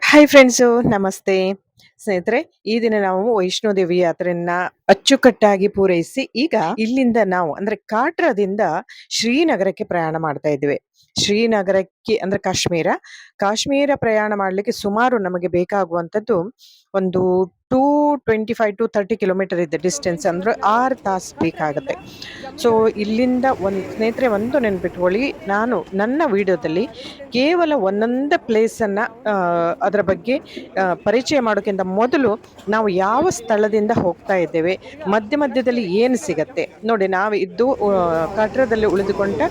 Hi friends, ನಮಸ್ತೆ ಸ್ನೇಹಿತರೆ. ಈ ದಿನ ನಾವು ವೈಷ್ಣೋದೇವಿ ಯಾತ್ರೆಯನ್ನ ಅಚ್ಚುಕಟ್ಟಾಗಿ ಪೂರೈಸಿ ಈಗ ಇಲ್ಲಿಂದ ನಾವು ಅಂದ್ರೆ ಕಾಟ್ರಾದಿಂದ ಶ್ರೀನಗರಕ್ಕೆ ಪ್ರಯಾಣ ಮಾಡ್ತಾ ಇದ್ವಿ. ಶ್ರೀನಗರಕ್ಕೆ ಅಂದ್ರೆ ಕಾಶ್ಮೀರ ಪ್ರಯಾಣ ಮಾಡ್ಲಿಕ್ಕೆ ಸುಮಾರು ನಮಗೆ ಬೇಕಾಗುವಂತದ್ದು ಒಂದು 225 to 30 ಕಿಲೋಮೀಟರ್ ಇದೆ ಡಿಸ್ಟೆನ್ಸ್. ಅಂದ್ರೆ 6 ತಾಸು ಬೇಕಾಗುತ್ತೆ. ಸೊ ಇಲ್ಲಿಂದ ಸ್ನೇಹಿತರೆ ಒಂದು ನೆನ್ಪಿಟ್ಕೊಳ್ಳಿ, ನಾನು ನನ್ನ ವಿಡಿಯೋದಲ್ಲಿ ಕೇವಲ ಒಂದೊಂದೇ ಪ್ಲೇಸನ್ನು ಅದರ ಬಗ್ಗೆ ಪರಿಚಯ ಮಾಡೋಕ್ಕಿಂತ ಮೊದಲು ನಾವು ಯಾವ ಸ್ಥಳದಿಂದ ಹೋಗ್ತಾ ಇದ್ದೇವೆ, ಮಧ್ಯದಲ್ಲಿ ಏನು ಸಿಗತ್ತೆ ನೋಡಿ. ನಾವು ಇದ್ದು ಕಟ್ರಾದಲ್ಲಿ ಉಳಿದುಕೊಂಡ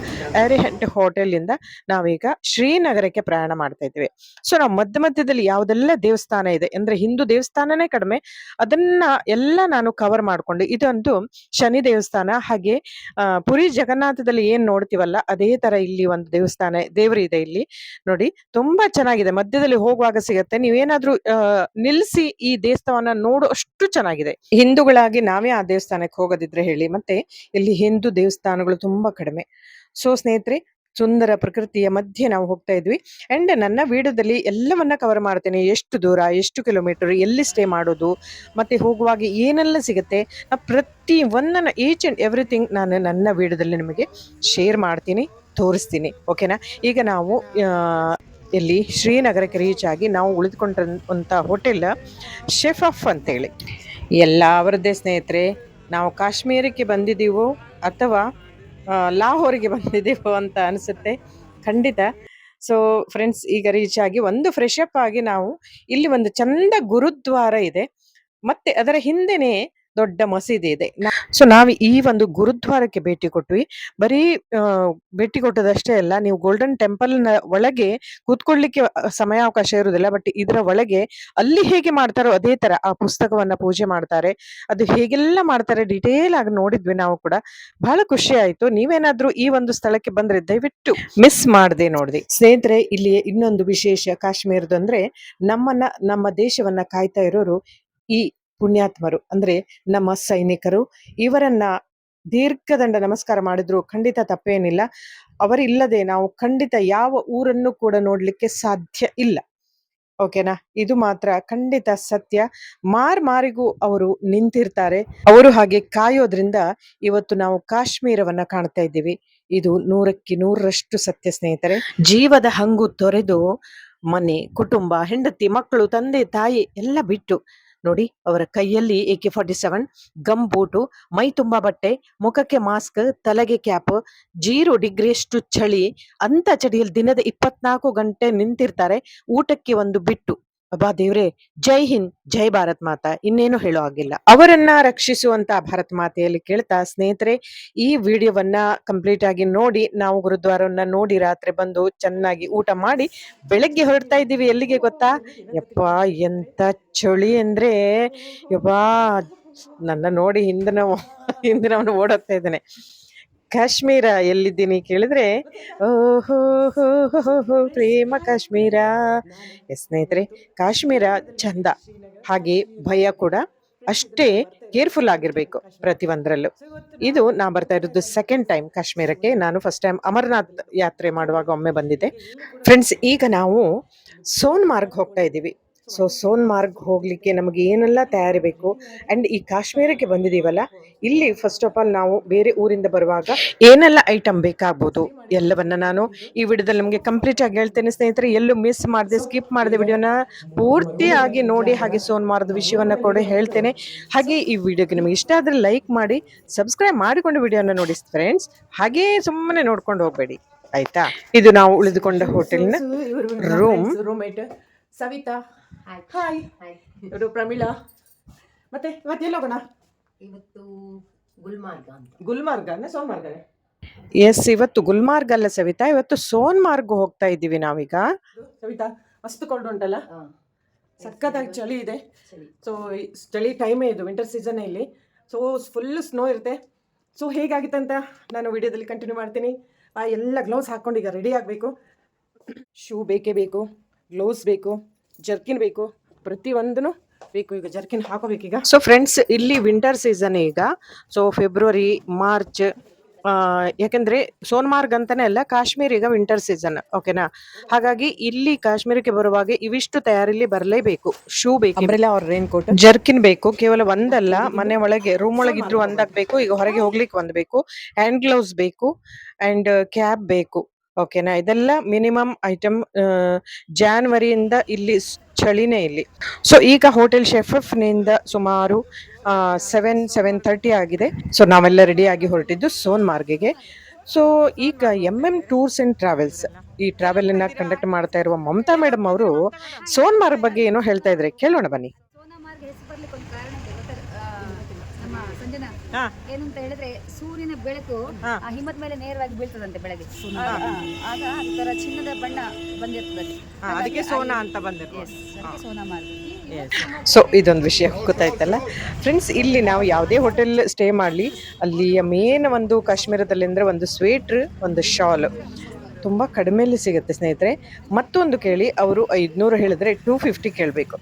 ಆರಿಹಂಟ್ ಹೋಟೆಲಿಂದ ನಾವೀಗ ಶ್ರೀನಗರಕ್ಕೆ ಪ್ರಯಾಣ ಮಾಡ್ತಾ ಇದ್ದೇವೆ. ಸೊ ನಾವು ಮಧ್ಯದಲ್ಲಿ ಯಾವುದೆಲ್ಲ ದೇವಸ್ಥಾನ ಇದೆ ಅಂದ್ರೆ ಹಿಂದೂ ದೇವಸ್ಥಾನನೇ ಕಡಿಮೆ, ಅದನ್ನ ಎಲ್ಲ ನಾನು ಕವರ್ ಮಾಡ್ಕೊಂಡು, ಇದೊಂದು ಶನಿ ದೇವಸ್ಥಾನ. ಹಾಗೆ ಪುರಿ ಜಗನ್ನಾಥದಲ್ಲಿ ಏನ್ ನೋಡ್ತೀವಲ್ಲ ಅದೇ ತರ ಇಲ್ಲಿ ಒಂದು ದೇವರಿದೆ ಇಲ್ಲಿ ನೋಡಿ. ತುಂಬಾ ಚೆನ್ನಾಗಿದೆ, ಮಧ್ಯದಲ್ಲಿ ಹೋಗುವಾಗ ಸಿಗತ್ತೆ. ನೀವೇನಾದ್ರೂ ನಿಲ್ಸಿ ಈ ದೇವಸ್ಥಾನ ನೋಡು ಅಷ್ಟು ಚೆನ್ನಾಗಿದೆ. ಹಿಂದೂಗಳಾಗಿ ನಾವೇ ಆ ದೇವಸ್ಥಾನಕ್ಕೆ ಹೋಗೋದಿದ್ರೆ ಹೇಳಿ, ಮತ್ತೆ ಇಲ್ಲಿ ಹಿಂದೂ ದೇವಸ್ಥಾನಗಳು ತುಂಬಾ ಕಡಿಮೆ. ಸೊ ಸ್ನೇಹಿತರೆ, ಸುಂದರ ಪ್ರಕೃತಿಯ ಮಧ್ಯೆ ನಾವು ಹೋಗ್ತಾ ಇದ್ವಿ. ಅಂಡ್ ನನ್ನ ವಿಡಿಯೋದಲ್ಲಿ ಎಲ್ಲವನ್ನ ಕವರ್ ಮಾಡ್ತೇನೆ. ಎಷ್ಟು ದೂರ, ಎಷ್ಟು ಕಿಲೋಮೀಟರ್, ಎಲ್ಲಿ ಸ್ಟೇ ಮಾಡೋದು, ಮತ್ತೆ ಹೋಗುವಾಗ ಏನೆಲ್ಲ ಸಿಗುತ್ತೆ, ಪ್ರತಿ ಒಂದನ್ನು ಈಚ್ ಅಂಡ್ ಎವ್ರಿಥಿಂಗ್ ನಾನು ನನ್ನ ವಿಡಿಯೋದಲ್ಲಿ ನಿಮಗೆ ಶೇರ್ ಮಾಡ್ತೀನಿ, ತೋರಿಸ್ತೀನಿ. ಓಕೆನಾ? ಈಗ ನಾವು ಇಲ್ಲಿ ಶ್ರೀನಗರಕ್ಕೆ ರೀಚ್ ಆಗಿ ನಾವು ಉಳಿದುಕೊಂಡಿರುವಂಥ ಹೋಟೆಲ್ ಶೆಫ್ ಅಂತೇಳಿ ಎಲ್ಲ ಅವರದ್ದೇ ಸ್ನೇಹಿತರೆ. ನಾವು ಕಾಶ್ಮೀರಕ್ಕೆ ಬಂದಿದ್ದೀವೋ ಅಥವಾ ಲಾಹೋರಿಗೆ ಬಂದಿದ್ದೀವೋ ಅಂತ ಅನಿಸುತ್ತೆ ಖಂಡಿತ. ಸೊ ಫ್ರೆಂಡ್ಸ್, ಈಗ ರೀಚ್ ಆಗಿ ಒಂದು ಫ್ರೆಶ್ ಅಪ್ ಆಗಿ ನಾವು ಇಲ್ಲಿ ಒಂದು ಚಂದ ಗುರುದ್ವಾರ ಇದೆ, ಮತ್ತೆ ಅದರ ಹಿಂದೆನೆ ದೊಡ್ಡ ಮಸೀದಿ ಇದೆ. ಸೊ ನಾವು ಈ ಒಂದು ಗುರುದ್ವಾರಕ್ಕೆ ಭೇಟಿ ಕೊಟ್ವಿ. ಬರೀ ಭೇಟಿ ಕೊಟ್ಟದಷ್ಟೇ ಅಲ್ಲ, ನೀವು ಗೋಲ್ಡನ್ ಟೆಂಪಲ್ ನ ಒಳಗೆ ಕೂತ್ಕೊಳ್ಳಿಕ್ಕೆ ಸಮಯಾವಕಾಶ ಇರುವುದಿಲ್ಲ. ಬಟ್ ಇದರ ಒಳಗೆ ಅಲ್ಲಿ ಹೇಗೆ ಮಾಡ್ತಾರೋ ಅದೇ ತರ ಆ ಪುಸ್ತಕವನ್ನ ಪೂಜೆ ಮಾಡ್ತಾರೆ. ಅದು ಹೇಗೆಲ್ಲ ಮಾಡ್ತಾರೆ ಡಿಟೇಲ್ ಆಗಿ ನೋಡಿದ್ವಿ ನಾವು ಕೂಡ. ಬಹಳ ಖುಷಿ ಆಯ್ತು. ನೀವೇನಾದ್ರೂ ಈ ಒಂದು ಸ್ಥಳಕ್ಕೆ ಬಂದ್ರೆ ದಯವಿಟ್ಟು ಮಿಸ್ ಮಾಡದೆ ನೋಡಿದೆ ಸ್ನೇಹಿತರೆ. ಇಲ್ಲಿ ಇನ್ನೊಂದು ವಿಶೇಷ ಕಾಶ್ಮೀರದಂದ್ರೆ, ನಮ್ಮ ದೇಶವನ್ನ ಕಾಯ್ತಾ ಇರೋರು ಈ ಪುಣ್ಯಾತ್ಮರು ಅಂದ್ರೆ ನಮ್ಮ ಸೈನಿಕರು. ಇವರನ್ನ ದೀರ್ಘದಂಡ ನಮಸ್ಕಾರ ಮಾಡಿದ್ರು ಖಂಡಿತ ತಪ್ಪೇನಿಲ್ಲ. ಅವರಿಲ್ಲದೆ ನಾವು ಖಂಡಿತ ಯಾವ ಊರನ್ನು ಕೂಡ ನೋಡ್ಲಿಕ್ಕೆ ಸಾಧ್ಯ ಇಲ್ಲ. ಓಕೆನಾ? ಇದು ಮಾತ್ರ ಖಂಡಿತ ಸತ್ಯ. ಮಾರಿಗೂ ಅವರು ನಿಂತಿರ್ತಾರೆ. ಅವರು ಹಾಗೆ ಕಾಯೋದ್ರಿಂದ ಇವತ್ತು ನಾವು ಕಾಶ್ಮೀರವನ್ನ ಕಾಣ್ತಾ ಇದ್ದೀವಿ. ಇದು 100% ಸತ್ಯ ಸ್ನೇಹಿತರೆ. ಜೀವದ ಹಂಗು ತೊರೆದು ಮನೆ, ಕುಟುಂಬ, ಹೆಂಡತಿ, ಮಕ್ಕಳು, ತಂದೆ, ತಾಯಿ ಎಲ್ಲ ಬಿಟ್ಟು ನೋಡಿ, ಅವರ ಕೈಯಲ್ಲಿ AK-47, ಗಮ್ ಬೂಟು, ಮೈ ತುಂಬಾ ಬಟ್ಟೆ, ಮುಖಕ್ಕೆ ಮಾಸ್ಕ್, ತಲೆಗೆ ಕ್ಯಾಪ್, 0 ಡಿಗ್ರಿಯಷ್ಟು ಚಳಿ, ಅಂತ ಚಳಿಯಲ್ಲಿ ದಿನದ 24 ಗಂಟೆ ನಿಂತಿರ್ತಾರೆ, ಊಟಕ್ಕೆ ಒಂದು ಬಿಟ್ಟು. ಅಬ್ಬಾ ದೇವ್ರೆ, ಜೈ ಹಿಂದ್, ಜೈ ಭಾರತ್ ಮಾತಾ, ಇನ್ನೇನು ಹೇಳೋ ಆಗಿಲ್ಲ. ಅವರನ್ನ ರಕ್ಷಿಸುವಂತ ಭಾರತ್ ಮಾತೆಯಲ್ಲಿ ಕೇಳ್ತಾ ಸ್ನೇಹಿತರೆ, ಈ ವಿಡಿಯೋವನ್ನ ಕಂಪ್ಲೀಟ್ ಆಗಿ ನೋಡಿ. ನಾವು ಗುರುದ್ವಾರವನ್ನ ನೋಡಿ ರಾತ್ರಿ ಬಂದು ಚೆನ್ನಾಗಿ ಊಟ ಮಾಡಿ ಬೆಳಗ್ಗೆ ಹೊರಡ್ತಾ ಇದ್ದೀವಿ. ಎಲ್ಲಿಗೆ ಗೊತ್ತಾ? ಯಪ್ಪಾ, ಎಂತ ಚಳಿ ಅಂದ್ರೆ ಯಪ್ಪಾ, ನನ್ನ ನೋಡಿ ಹಿಂದಿನವನು ಓಡೋಗ್ತಾ ಇದ್ದಾನೆ. ಕಾಶ್ಮೀರ ಎಲ್ಲಿದ್ದೀನಿ ಕೇಳಿದ್ರೆ, ಓಹೋ ಹೋ ಪ್ರೇಮ ಕಾಶ್ಮೀರ. ಸ್ನೇಹಿತರೆ, ಕಾಶ್ಮೀರ ಚಂದ, ಹಾಗೆ ಭಯ ಕೂಡ ಅಷ್ಟೇ. ಕೇರ್ಫುಲ್ ಆಗಿರ್ಬೇಕು ಪ್ರತಿ ಒಂದರಲ್ಲೂ. ಇದು ನಾ ಬರ್ತಾ ಇರೋದು ಸೆಕೆಂಡ್ ಟೈಮ್ ಕಾಶ್ಮೀರಕ್ಕೆ. ನಾನು ಫಸ್ಟ್ ಟೈಮ್ ಅಮರನಾಥ್ ಯಾತ್ರೆ ಮಾಡುವಾಗ ಒಮ್ಮೆ ಬಂದಿದ್ದೆ. ಫ್ರೆಂಡ್ಸ್, ಈಗ ನಾವು ಸೋನ್ಮಾರ್ಗ್ ಹೋಗ್ತಾ ಇದ್ದೀವಿ. ಸೊ ಸೋನ್ಮಾರ್ಗ್ ಹೋಗ್ಲಿಕ್ಕೆ ನಮಗೆ ಏನೆಲ್ಲ ತಯಾರಿ ಬೇಕು, ಅಂಡ್ ಈ ಕಾಶ್ಮೀರಕ್ಕೆ ಬಂದಿದೀವಲ್ಲ, ಇಲ್ಲಿ ಫಸ್ಟ್ ಆಫ್ ಆಲ್ ನಾವು ಬೇರೆ ಊರಿಂದ ಬರುವಾಗ ಏನೆಲ್ಲ ಐಟಮ್ ಬೇಕಾಗ್ಬೋದು ಎಲ್ಲವನ್ನ ನಾನು ಈ ವಿಡಿಯೋದಲ್ಲಿ ನಮಗೆ ಕಂಪ್ಲೀಟ್ ಆಗಿ ಹೇಳ್ತೇನೆ ಸ್ನೇಹಿತರೆ. ಎಲ್ಲೂ ಮಿಸ್ ಮಾಡದೆ, ಸ್ಕಿಪ್ ಮಾಡದೆ ವಿಡಿಯೋನ ಪೂರ್ತಿಯಾಗಿ ನೋಡಿ, ಹಾಗೆ ಸೋನ್ಮಾರ್ಗ್ ವಿಷಯವನ್ನ ಕೂಡ ಹೇಳ್ತೇನೆ. ಹಾಗೆ ಈ ವಿಡಿಯೋಗೆ ನಿಮಗೆ ಇಷ್ಟ ಆದ್ರೆ ಲೈಕ್ ಮಾಡಿ, ಸಬ್ಸ್ಕ್ರೈಬ್ ಮಾಡಿಕೊಂಡು ವಿಡಿಯೋನ ನೋಡಿ ಫ್ರೆಂಡ್ಸ್. ಹಾಗೇ ಸುಮ್ಮನೆ ನೋಡ್ಕೊಂಡು ಹೋಗ್ಬೇಡಿ, ಆಯ್ತಾ? ಇದು ನಾವು ಉಳಿದುಕೊಂಡ ಹೋಟೆಲ್ನ ರೂಮೇಟ್ ಸವಿತಾ. ಹಾಯ್. ಇವರು ಪ್ರಮೀಳಾ. ಮತ್ತೆ ಇವತ್ತೆಲ್ಲ ಹೋಗೋಣ? ಇವತ್ತು ಗುಲ್ಮಾರ್ಗ ಅಂತ. ಗುಲ್ಮಾರ್ಗ ಸೋನ್ಮಾರ್ಗನೇ? ಎಸ್, ಇವತ್ತು ಗುಲ್ಮಾರ್ಗ್ ಅಲ್ಲ ಸವಿತಾ, ಇವತ್ತು ಸೋನ್ಮಾರ್ಗ್ ಹೋಗ್ತಾ ಇದ್ದೀವಿ ನಾವೀಗ. ಸವಿತಾ, ಮಸ್ತ್ ಕೊಂಡು ಉಂಟಲ್ಲ, ಸಖತ್ತಾಗಿ ಚಳಿ ಇದೆ. ಸೊ ಚಳಿ ಟೈಮೇ ಇದು, ವಿಂಟರ್ ಸೀಸನ್ ಇಲ್ಲಿ. ಸೊ ಫುಲ್ ಸ್ನೋ ಇರುತ್ತೆ. ಸೊ ಹೇಗಾಗಿತ್ತಂತ ನಾನು ವಿಡಿಯೋದಲ್ಲಿ ಕಂಟಿನ್ಯೂ ಮಾಡ್ತೀನಿ. ಎಲ್ಲ ಗ್ಲೌಸ್ ಹಾಕ್ಕೊಂಡು ಈಗ ರೆಡಿ ಆಗಬೇಕು. ಶೂ ಬೇಕೇ ಬೇಕು, ಗ್ಲೌಸ್ ಬೇಕು, ಜರ್ಕಿನ್ ಬೇಕು, ಪ್ರತಿಯೊಂದೂ ಬೇಕು. ಈಗ ಜರ್ಕಿನ್ ಹಾಕೋಬೇಕೀಗ. ಸೊ ಫ್ರೆಂಡ್ಸ್, ಇಲ್ಲಿ ವಿಂಟರ್ ಸೀಸನ್ ಈಗ. ಸೊ ಫೆಬ್ರವರಿ, ಮಾರ್ಚ್, ಯಾಕಂದ್ರೆ ಸೋನ್ಮಾರ್ಗ್ ಅಂತಾನೆ ಅಲ್ಲ, ಕಾಶ್ಮೀರ್ ಈಗ ವಿಂಟರ್ ಸೀಸನ್, ಓಕೆನಾ. ಹಾಗಾಗಿ ಇಲ್ಲಿ ಕಾಶ್ಮೀರಕ್ಕೆ ಬರುವಾಗ ಇವಿಷ್ಟು ತಯಾರಿಲಿ ಬರಲೇಬೇಕು. ಶೂ ಬೇಕು, ಅಂಬ್ರೆಲಾ ಅವ್ರ ರೈನ್ ಕೋಟ್, ಜರ್ಕಿನ್ ಬೇಕು, ಕೇವಲ ಒಂದಲ್ಲ, ಮನೆ ಒಳಗೆ ರೂಮ್ ಒಳಗಿದ್ರು ಒಂದಾಗಬೇಕು, ಈಗ ಹೊರಗೆ ಹೋಗ್ಲಿಕ್ಕೆ ಒಂದ್ ಬೇಕು, ಹ್ಯಾಂಡ್ ಗ್ಲೌಸ್ ಬೇಕು, ಅಂಡ್ ಕ್ಯಾಬ್ ಬೇಕು, ಓಕೆನಾ. ಇದೆಲ್ಲ ಮಿನಿಮಮ್ ಐಟಮ್. ಜಾನ್ವರಿಯಿಂದ ಇಲ್ಲಿ ಚಳಿನೇ ಇಲ್ಲಿ. ಸೊ ಈಗ ಹೋಟೆಲ್ ಶೆಫ್ ನಿಂದ ಸುಮಾರು 7:30 ಆಗಿದೆ. ಸೊ ನಾವೆಲ್ಲ ರೆಡಿ ಆಗಿ ಹೊರಟಿದ್ದು ಸೋನ್ಮಾರ್ಗಿಗೆ. ಸೊ ಈಗ ಟೂರ್ಸ್ ಅಂಡ್ ಟ್ರಾವೆಲ್ಸ್, ಈ ಟ್ರಾವೆಲ್ ಅನ್ನ ಕಂಡಕ್ಟ್ ಮಾಡ್ತಾ ಇರುವ ಮಮತಾ ಮೇಡಮ್ ಅವರು ಸೋನ್ಮಾರ್ಗ್ ಬಗ್ಗೆ ಏನೋ ಹೇಳ್ತಾ ಇದ್ರೆ, ಕೇಳೋಣ ಬನ್ನಿ. ಸೋನಾಮಾರ್ಗ್ ಹೆಸರು ಬರ್ಲಿಕ್ಕೆ ಒಂದು ಕಾರಣ ಇದೆ ಗೊತ್ತಾ? ನಮ್ಮ ಸಂಜನಾ ಏನು ಅಂತ ಹೇಳಿದ್ರೆ, ಸೂರ್ಯನ ಬೆಳಕು ಆ ಹಿಮದ ಮೇಲೆ ನೇರವಾಗಿ ಬೀಳ್ತದಂತೆ ಬೆಳಗ್ಗೆ. ಆಗ ಅದರ ಚಿನ್ನದ ಬಣ್ಣ ಬಂದಿರ್ತದೆ, ಅದಕ್ಕೆ ಸೋನಾ ಅಂತ ಬಂದಿದೆ. ಅದಕ್ಕೆ ಸೋನಾಮಾರ್ಗ್. ಸೊ ಇದೊಂದು ವಿಷಯ ಗೊತ್ತಾಯ್ತಲ್ಲ ಫ್ರೆಂಡ್ಸ್. ಇಲ್ಲಿ ನಾವು ಯಾವುದೇ ಹೋಟೆಲ್ ಸ್ಟೇ ಮಾಡಲಿ, ಅಲ್ಲಿಯ ಮೇನ್ ಒಂದು ಕಾಶ್ಮೀರದಲ್ಲಿ ಅಂದರೆ ಒಂದು ಸ್ವೆಟ್ರ್, ಒಂದು ಶಾಲ್ ತುಂಬ ಕಡಿಮೆಯಲ್ಲಿ ಸಿಗುತ್ತೆ ಸ್ನೇಹಿತರೆ. ಮತ್ತೊಂದು ಕೇಳಿ, ಅವರು 500 ಹೇಳಿದ್ರೆ 250 ಕೇಳಬೇಕು,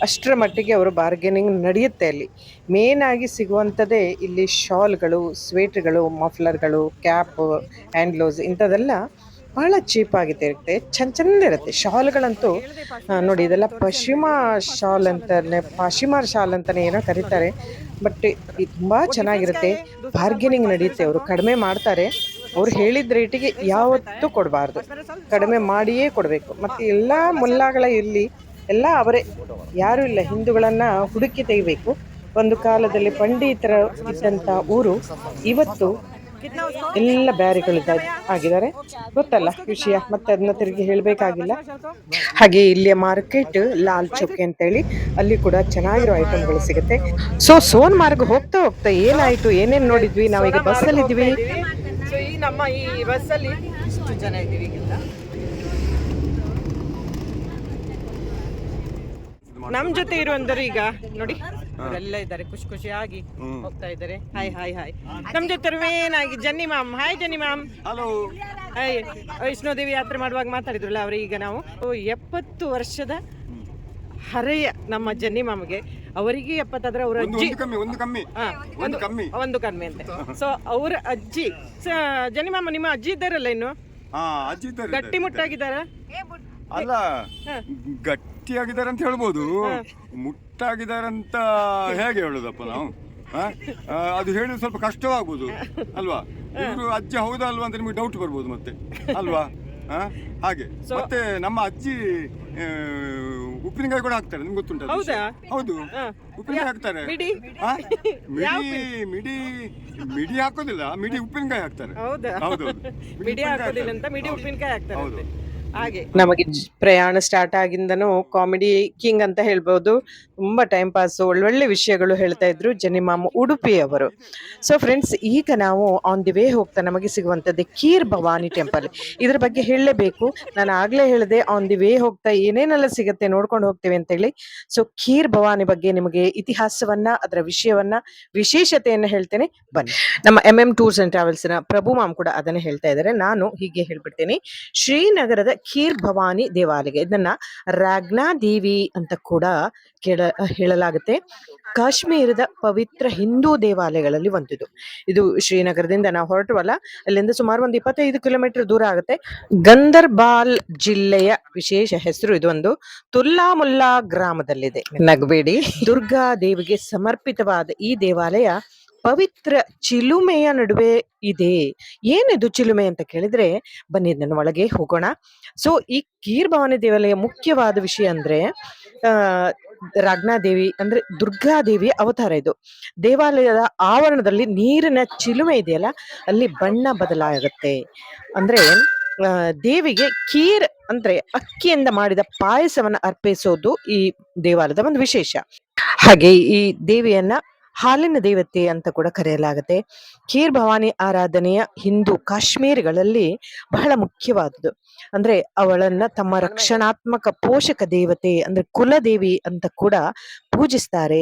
ಅಷ್ಟರ ಮಟ್ಟಿಗೆ ಅವರು ಬಾರ್ಗೇನಿಂಗ್ ನಡೆಯುತ್ತೆ ಅಲ್ಲಿ. ಮೇನ್ ಆಗಿ ಸಿಗುವಂಥದ್ದೇ ಇಲ್ಲಿ ಶಾಲ್ಗಳು, ಸ್ವೆಟ್ರ್ಗಳು, ಮಫ್ಲರ್ಗಳು, ಕ್ಯಾಪ್, ಹ್ಯಾಂಡ್ ಗ್ಲೌಸ್ ಇಂಥದ್ದೆಲ್ಲ ಬಹಳ ಚೀಪ್ ಆಗಿದೆ ಇರುತ್ತೆ, ಚಂದ ಇರುತ್ತೆ. ಶಾಲ್ಗಳಂತೂ ನೋಡಿ, ಇದೆಲ್ಲ ಪಶ್ಚಿಮ ಶಾಲ್ ಅಂತಾನೆ ಏನೋ ಕರೀತಾರೆ, ಬಟ್ ಇದು ತುಂಬಾ ಚೆನ್ನಾಗಿರುತ್ತೆ. ಬಾರ್ಗೇನಿಂಗ್ ನಡೆಯುತ್ತೆ, ಅವರು ಕಡಿಮೆ ಮಾಡ್ತಾರೆ. ಅವ್ರು ಹೇಳಿದ ರೇಟಿಗೆ ಯಾವತ್ತೂ ಕೊಡಬಾರ್ದು, ಕಡಿಮೆ ಮಾಡಿಯೇ ಕೊಡಬೇಕು. ಮತ್ತು ಎಲ್ಲ ಮುಲ್ಲಾಗಳ ಇಲ್ಲಿ ಎಲ್ಲ ಅವರೇ, ಯಾರೂ ಇಲ್ಲ. ಹಿಂದೂಗಳನ್ನ ಹುಡುಕಿ ತೆಗಿಬೇಕು. ಒಂದು ಕಾಲದಲ್ಲಿ ಪಂಡಿತರ ಇದ್ದಂಥ ಊರು ಇವತ್ತು ಎಲ್ಲ ಬ್ಯಾರಿಗಳಿದ್ದ ಆಗಿದ್ದಾರೆ, ಗೊತ್ತಲ್ಲ ವಿಷಯ, ಮತ್ತೆ ಅದನ್ನ ತಿರುಗಿ ಹೇಳಬೇಕಾಗಿಲ್ಲ. ಹಾಗೆ ಇಲ್ಲಿಯ ಮಾರ್ಕೆಟ್ ಲಾಲ್ ಚೌಕಿ ಅಂತೇಳಿ, ಅಲ್ಲಿ ಕೂಡ ಚೆನ್ನಾಗಿರೋ ಐಟಮ್ಗಳು ಸಿಗುತ್ತೆ. ಸೊ ಸೋನ್ಮಾರ್ಗ್ ಹೋಗ್ತಾ ಹೋಗ್ತಾ ಏನಾಯ್ತು, ಏನೇನ್ ನೋಡಿದ್ವಿ, ನಾವೀಗ ಬಸ್ಸಲ್ಲಿ ಇದ್ವಿ. ಸೊ ಈ ನಮ್ಮ ಈ ಬಸ್ಸಲ್ಲಿ ಇಷ್ಟು ಜನ ಇದ್ದೀವಿ ಈಗ. ನಮ್ ಜೊತೆ ಇರುವಂದರು ಈಗ ನೋಡಿ, ಅವರೆಲ್ಲ ಇದ್ದಾರೆ, ಖುಷಿ ಖುಷಿಯಾಗಿ ಹೋಗ್ತಾ ಇದ್ದಾರೆ. Hi hi hi. ನಮ್ ಜೊತೆ ಏನಾಗಿ Janni ma'am. Hi Janni ma'am. Hello. Hi. Vaishno Devi ಯಾತ್ರೆ ಮಾಡುವಾಗ ಮಾತಾಡಿದ್ರಲ್ಲ ಅವ್ರಿಗೆ, ಈಗ ನಾವು 70 ವರ್ಷದ ಹರೆಯ ನಮ್ಮ ಜನ್ನಿ ಮಾಮಗೆ, ಅವರಿಗೆ 70 ಆದ್ರೆ ಅವ್ರ ಅಜ್ಜಿ ಒಂದು ಕಮ್ಮಿ ಅಂತೆ. ಸೊ ಅವ್ರ ಅಜ್ಜಿ, ಜನ್ನಿ ಮಾಮ ನಿಮ್ಮ ಅಜ್ಜಿ ಇದ್ದಾರಲ್ಲ ಇನ್ನು, ಗಟ್ಟಿ ಮುಟ್ಟಾಗಿದ್ದಾರ? ಅಲ್ಲ, ಗಟ್ಟಿಯಾಗಿದ್ದಾರೆ ಅಂತ ಹೇಳ್ಬೋದು, ಮುಟ್ಟಾಗಿದ್ದಾರಂತ ಹೇಗೆ ಹೇಳುದಪ್ಪ ನಾವು? ಅದು ಹೇಳಿದ್ರೆ ಸ್ವಲ್ಪ ಕಷ್ಟವಾಗ್ಬೋದು ಅಲ್ವಾ? ಇವರು ಅಜ್ಜಿ ಹೌದಾ ಅಲ್ವಾ ಅಂತ ನಿಮಗೆ ಡೌಟ್ ಬರ್ಬೋದು ಮತ್ತೆ ಅಲ್ವಾ? ಹಾಗೆ ಮತ್ತೆ ನಮ್ಮ ಅಜ್ಜಿ ಉಪ್ಪಿನಕಾಯಿ ಕೂಡ ಹಾಕ್ತಾರೆ, ನಿಮ್ಗೆ ಗೊತ್ತುಂಟು? ಹೌದು, ಉಪ್ಪಿನಕಾಯಿ ಹಾಕ್ತಾರೆ. ಮಿಡಿ ಮಿಡಿ ಹಾಕೋದಿಲ್ಲ, ಮಿಡಿ ಉಪ್ಪಿನಕಾಯಿ ಹಾಕ್ತಾರೆ. ಹೌದು, ಮಿಡಿ ಹಾಕೋದಿಲ್ಲ ಅಂತ ಮಿಡಿ ಉಪ್ಪಿನಕಾಯಿ ಹಾಕ್ತಾರೆ. ಹಾಗೆ ನಮಗೆ ಪ್ರಯಾಣ ಸ್ಟಾರ್ಟ್ ಆಗಿಂದನೂ ಕಾಮಿಡಿ ಕಿಂಗ್ ಅಂತ ಹೇಳ್ಬೋದು. ತುಂಬಾ ಟೈಮ್ ಪಾಸ್, ಒಳ್ಳೊಳ್ಳೆ ವಿಷಯಗಳು ಹೇಳ್ತಾ ಇದ್ರು ಜನಿಮಾಮ ಉಡುಪಿಯವರು. ಸೊ ಫ್ರೆಂಡ್ಸ್, ಈಗ ನಾವು ಆನ್ ದಿ ವೇ ಹೋಗ್ತಾ ನಮಗೆ ಸಿಗುವಂಥದ್ದು ಖೀರ್ ಭವಾನಿ ಟೆಂಪಲ್. ಇದ್ರ ಬಗ್ಗೆ ಹೇಳಲೇಬೇಕು. ನಾನು ಆಗ್ಲೇ ಹೇಳಿದೆ, ಆನ್ ದಿ ವೇ ಹೋಗ್ತಾ ಏನೇನೆಲ್ಲ ಸಿಗುತ್ತೆ ನೋಡ್ಕೊಂಡು ಹೋಗ್ತೇವೆ ಅಂತ ಹೇಳಿ. ಸೊ ಖೀರ್ ಭವಾನಿ ಬಗ್ಗೆ ನಿಮಗೆ ಇತಿಹಾಸವನ್ನ, ಅದರ ವಿಷಯವನ್ನ, ವಿಶೇಷತೆಯನ್ನ ಹೇಳ್ತೇನೆ, ಬನ್ನಿ. ನಮ್ಮ ಟೂರ್ಸ್ ಅಂಡ್ ಟ್ರಾವೆಲ್ಸ್ ನ ಪ್ರಭು ಮಾಮ್ ಕೂಡ ಅದನ್ನೇ ಹೇಳ್ತಾ ಇದ್ದಾರೆ. ನಾನು ಹೀಗೆ ಹೇಳ್ಬಿಡ್ತೇನೆ. ಶ್ರೀನಗರದ ಖೀರ್ ಭವಾನಿ ದೇವಾಲಯ, ಇದನ್ನ ರಾಗ್ನಾ ದೇವಿ ಅಂತ ಕೂಡ ಹೇಳಲಾಗುತ್ತೆ. ಕಾಶ್ಮೀರದ ಪವಿತ್ರ ಹಿಂದೂ ದೇವಾಲಯಗಳಲ್ಲಿ ಒಂದಿದು. ಇದು ಶ್ರೀನಗರದಿಂದ ನಾವು ಹೊರಟವಲ್ಲ, ಅಲ್ಲಿಂದ ಸುಮಾರು ಒಂದು 25 ಕಿಲೋಮೀಟರ್ ದೂರ ಆಗುತ್ತೆ. ಗಂದರ್ಬಾಲ್ ಜಿಲ್ಲೆಯ ವಿಶೇಷ ಹೆಸರು ಇದೊಂದು. ತುಲ್ಲಾಮುಲ್ಲಾ ಗ್ರಾಮದಲ್ಲಿದೆ, ನಗಬೇಡಿ. ದುರ್ಗಾ ದೇವಿಗೆ ಸಮರ್ಪಿತವಾದ ಈ ದೇವಾಲಯ ಪವಿತ್ರ ಚಿಲುಮೆಯ ನಡುವೆ ಇದೆ. ಏನಿದು ಚಿಲುಮೆ ಅಂತ ಕೇಳಿದ್ರೆ, ಬನ್ನಿ ನನ್ನ ಒಳಗೆ ಹೋಗೋಣ. ಸೊ ಈ ಖೀರ್ ಭವಾನಿ ದೇವಾಲಯ ಮುಖ್ಯವಾದ ವಿಷಯ ಅಂದ್ರೆ, ರಾಗ್ನಾದೇವಿ ಅಂದ್ರೆ ದುರ್ಗಾದೇವಿಯ ಅವತಾರ ಇದು. ದೇವಾಲಯದ ಆವರಣದಲ್ಲಿ ನೀರಿನ ಚಿಲುಮೆ ಇದೆಯಲ್ಲ, ಅಲ್ಲಿ ಬಣ್ಣ ಬದಲಾಗುತ್ತೆ. ಅಂದ್ರೆ ದೇವಿಗೆ ಖೀರ್ ಅಂದ್ರೆ ಅಕ್ಕಿಯಿಂದ ಮಾಡಿದ ಪಾಯಸವನ್ನ ಅರ್ಪಿಸೋದು ಈ ದೇವಾಲಯದ ಒಂದು ವಿಶೇಷ. ಹಾಗೆ ಈ ದೇವಿಯನ್ನ ಹಾಲಿನ ದೇವತೆ ಅಂತ ಕೂಡ ಕರೆಯಲಾಗುತ್ತೆ. ಖೀರ್ ಭವಾನಿ ಆರಾಧನೆಯ ಹಿಂದೂ ಕಾಶ್ಮೀರಿಗಳಲ್ಲಿ ಬಹಳ ಮುಖ್ಯವಾದುದು. ಅಂದ್ರೆ ಅವಳನ್ನ ತಮ್ಮ ರಕ್ಷಣಾತ್ಮಕ ಪೋಷಕ ದೇವತೆ ಅಂದ್ರೆ ಕುಲದೇವಿ ಅಂತ ಕೂಡ ಪೂಜಿಸ್ತಾರೆ,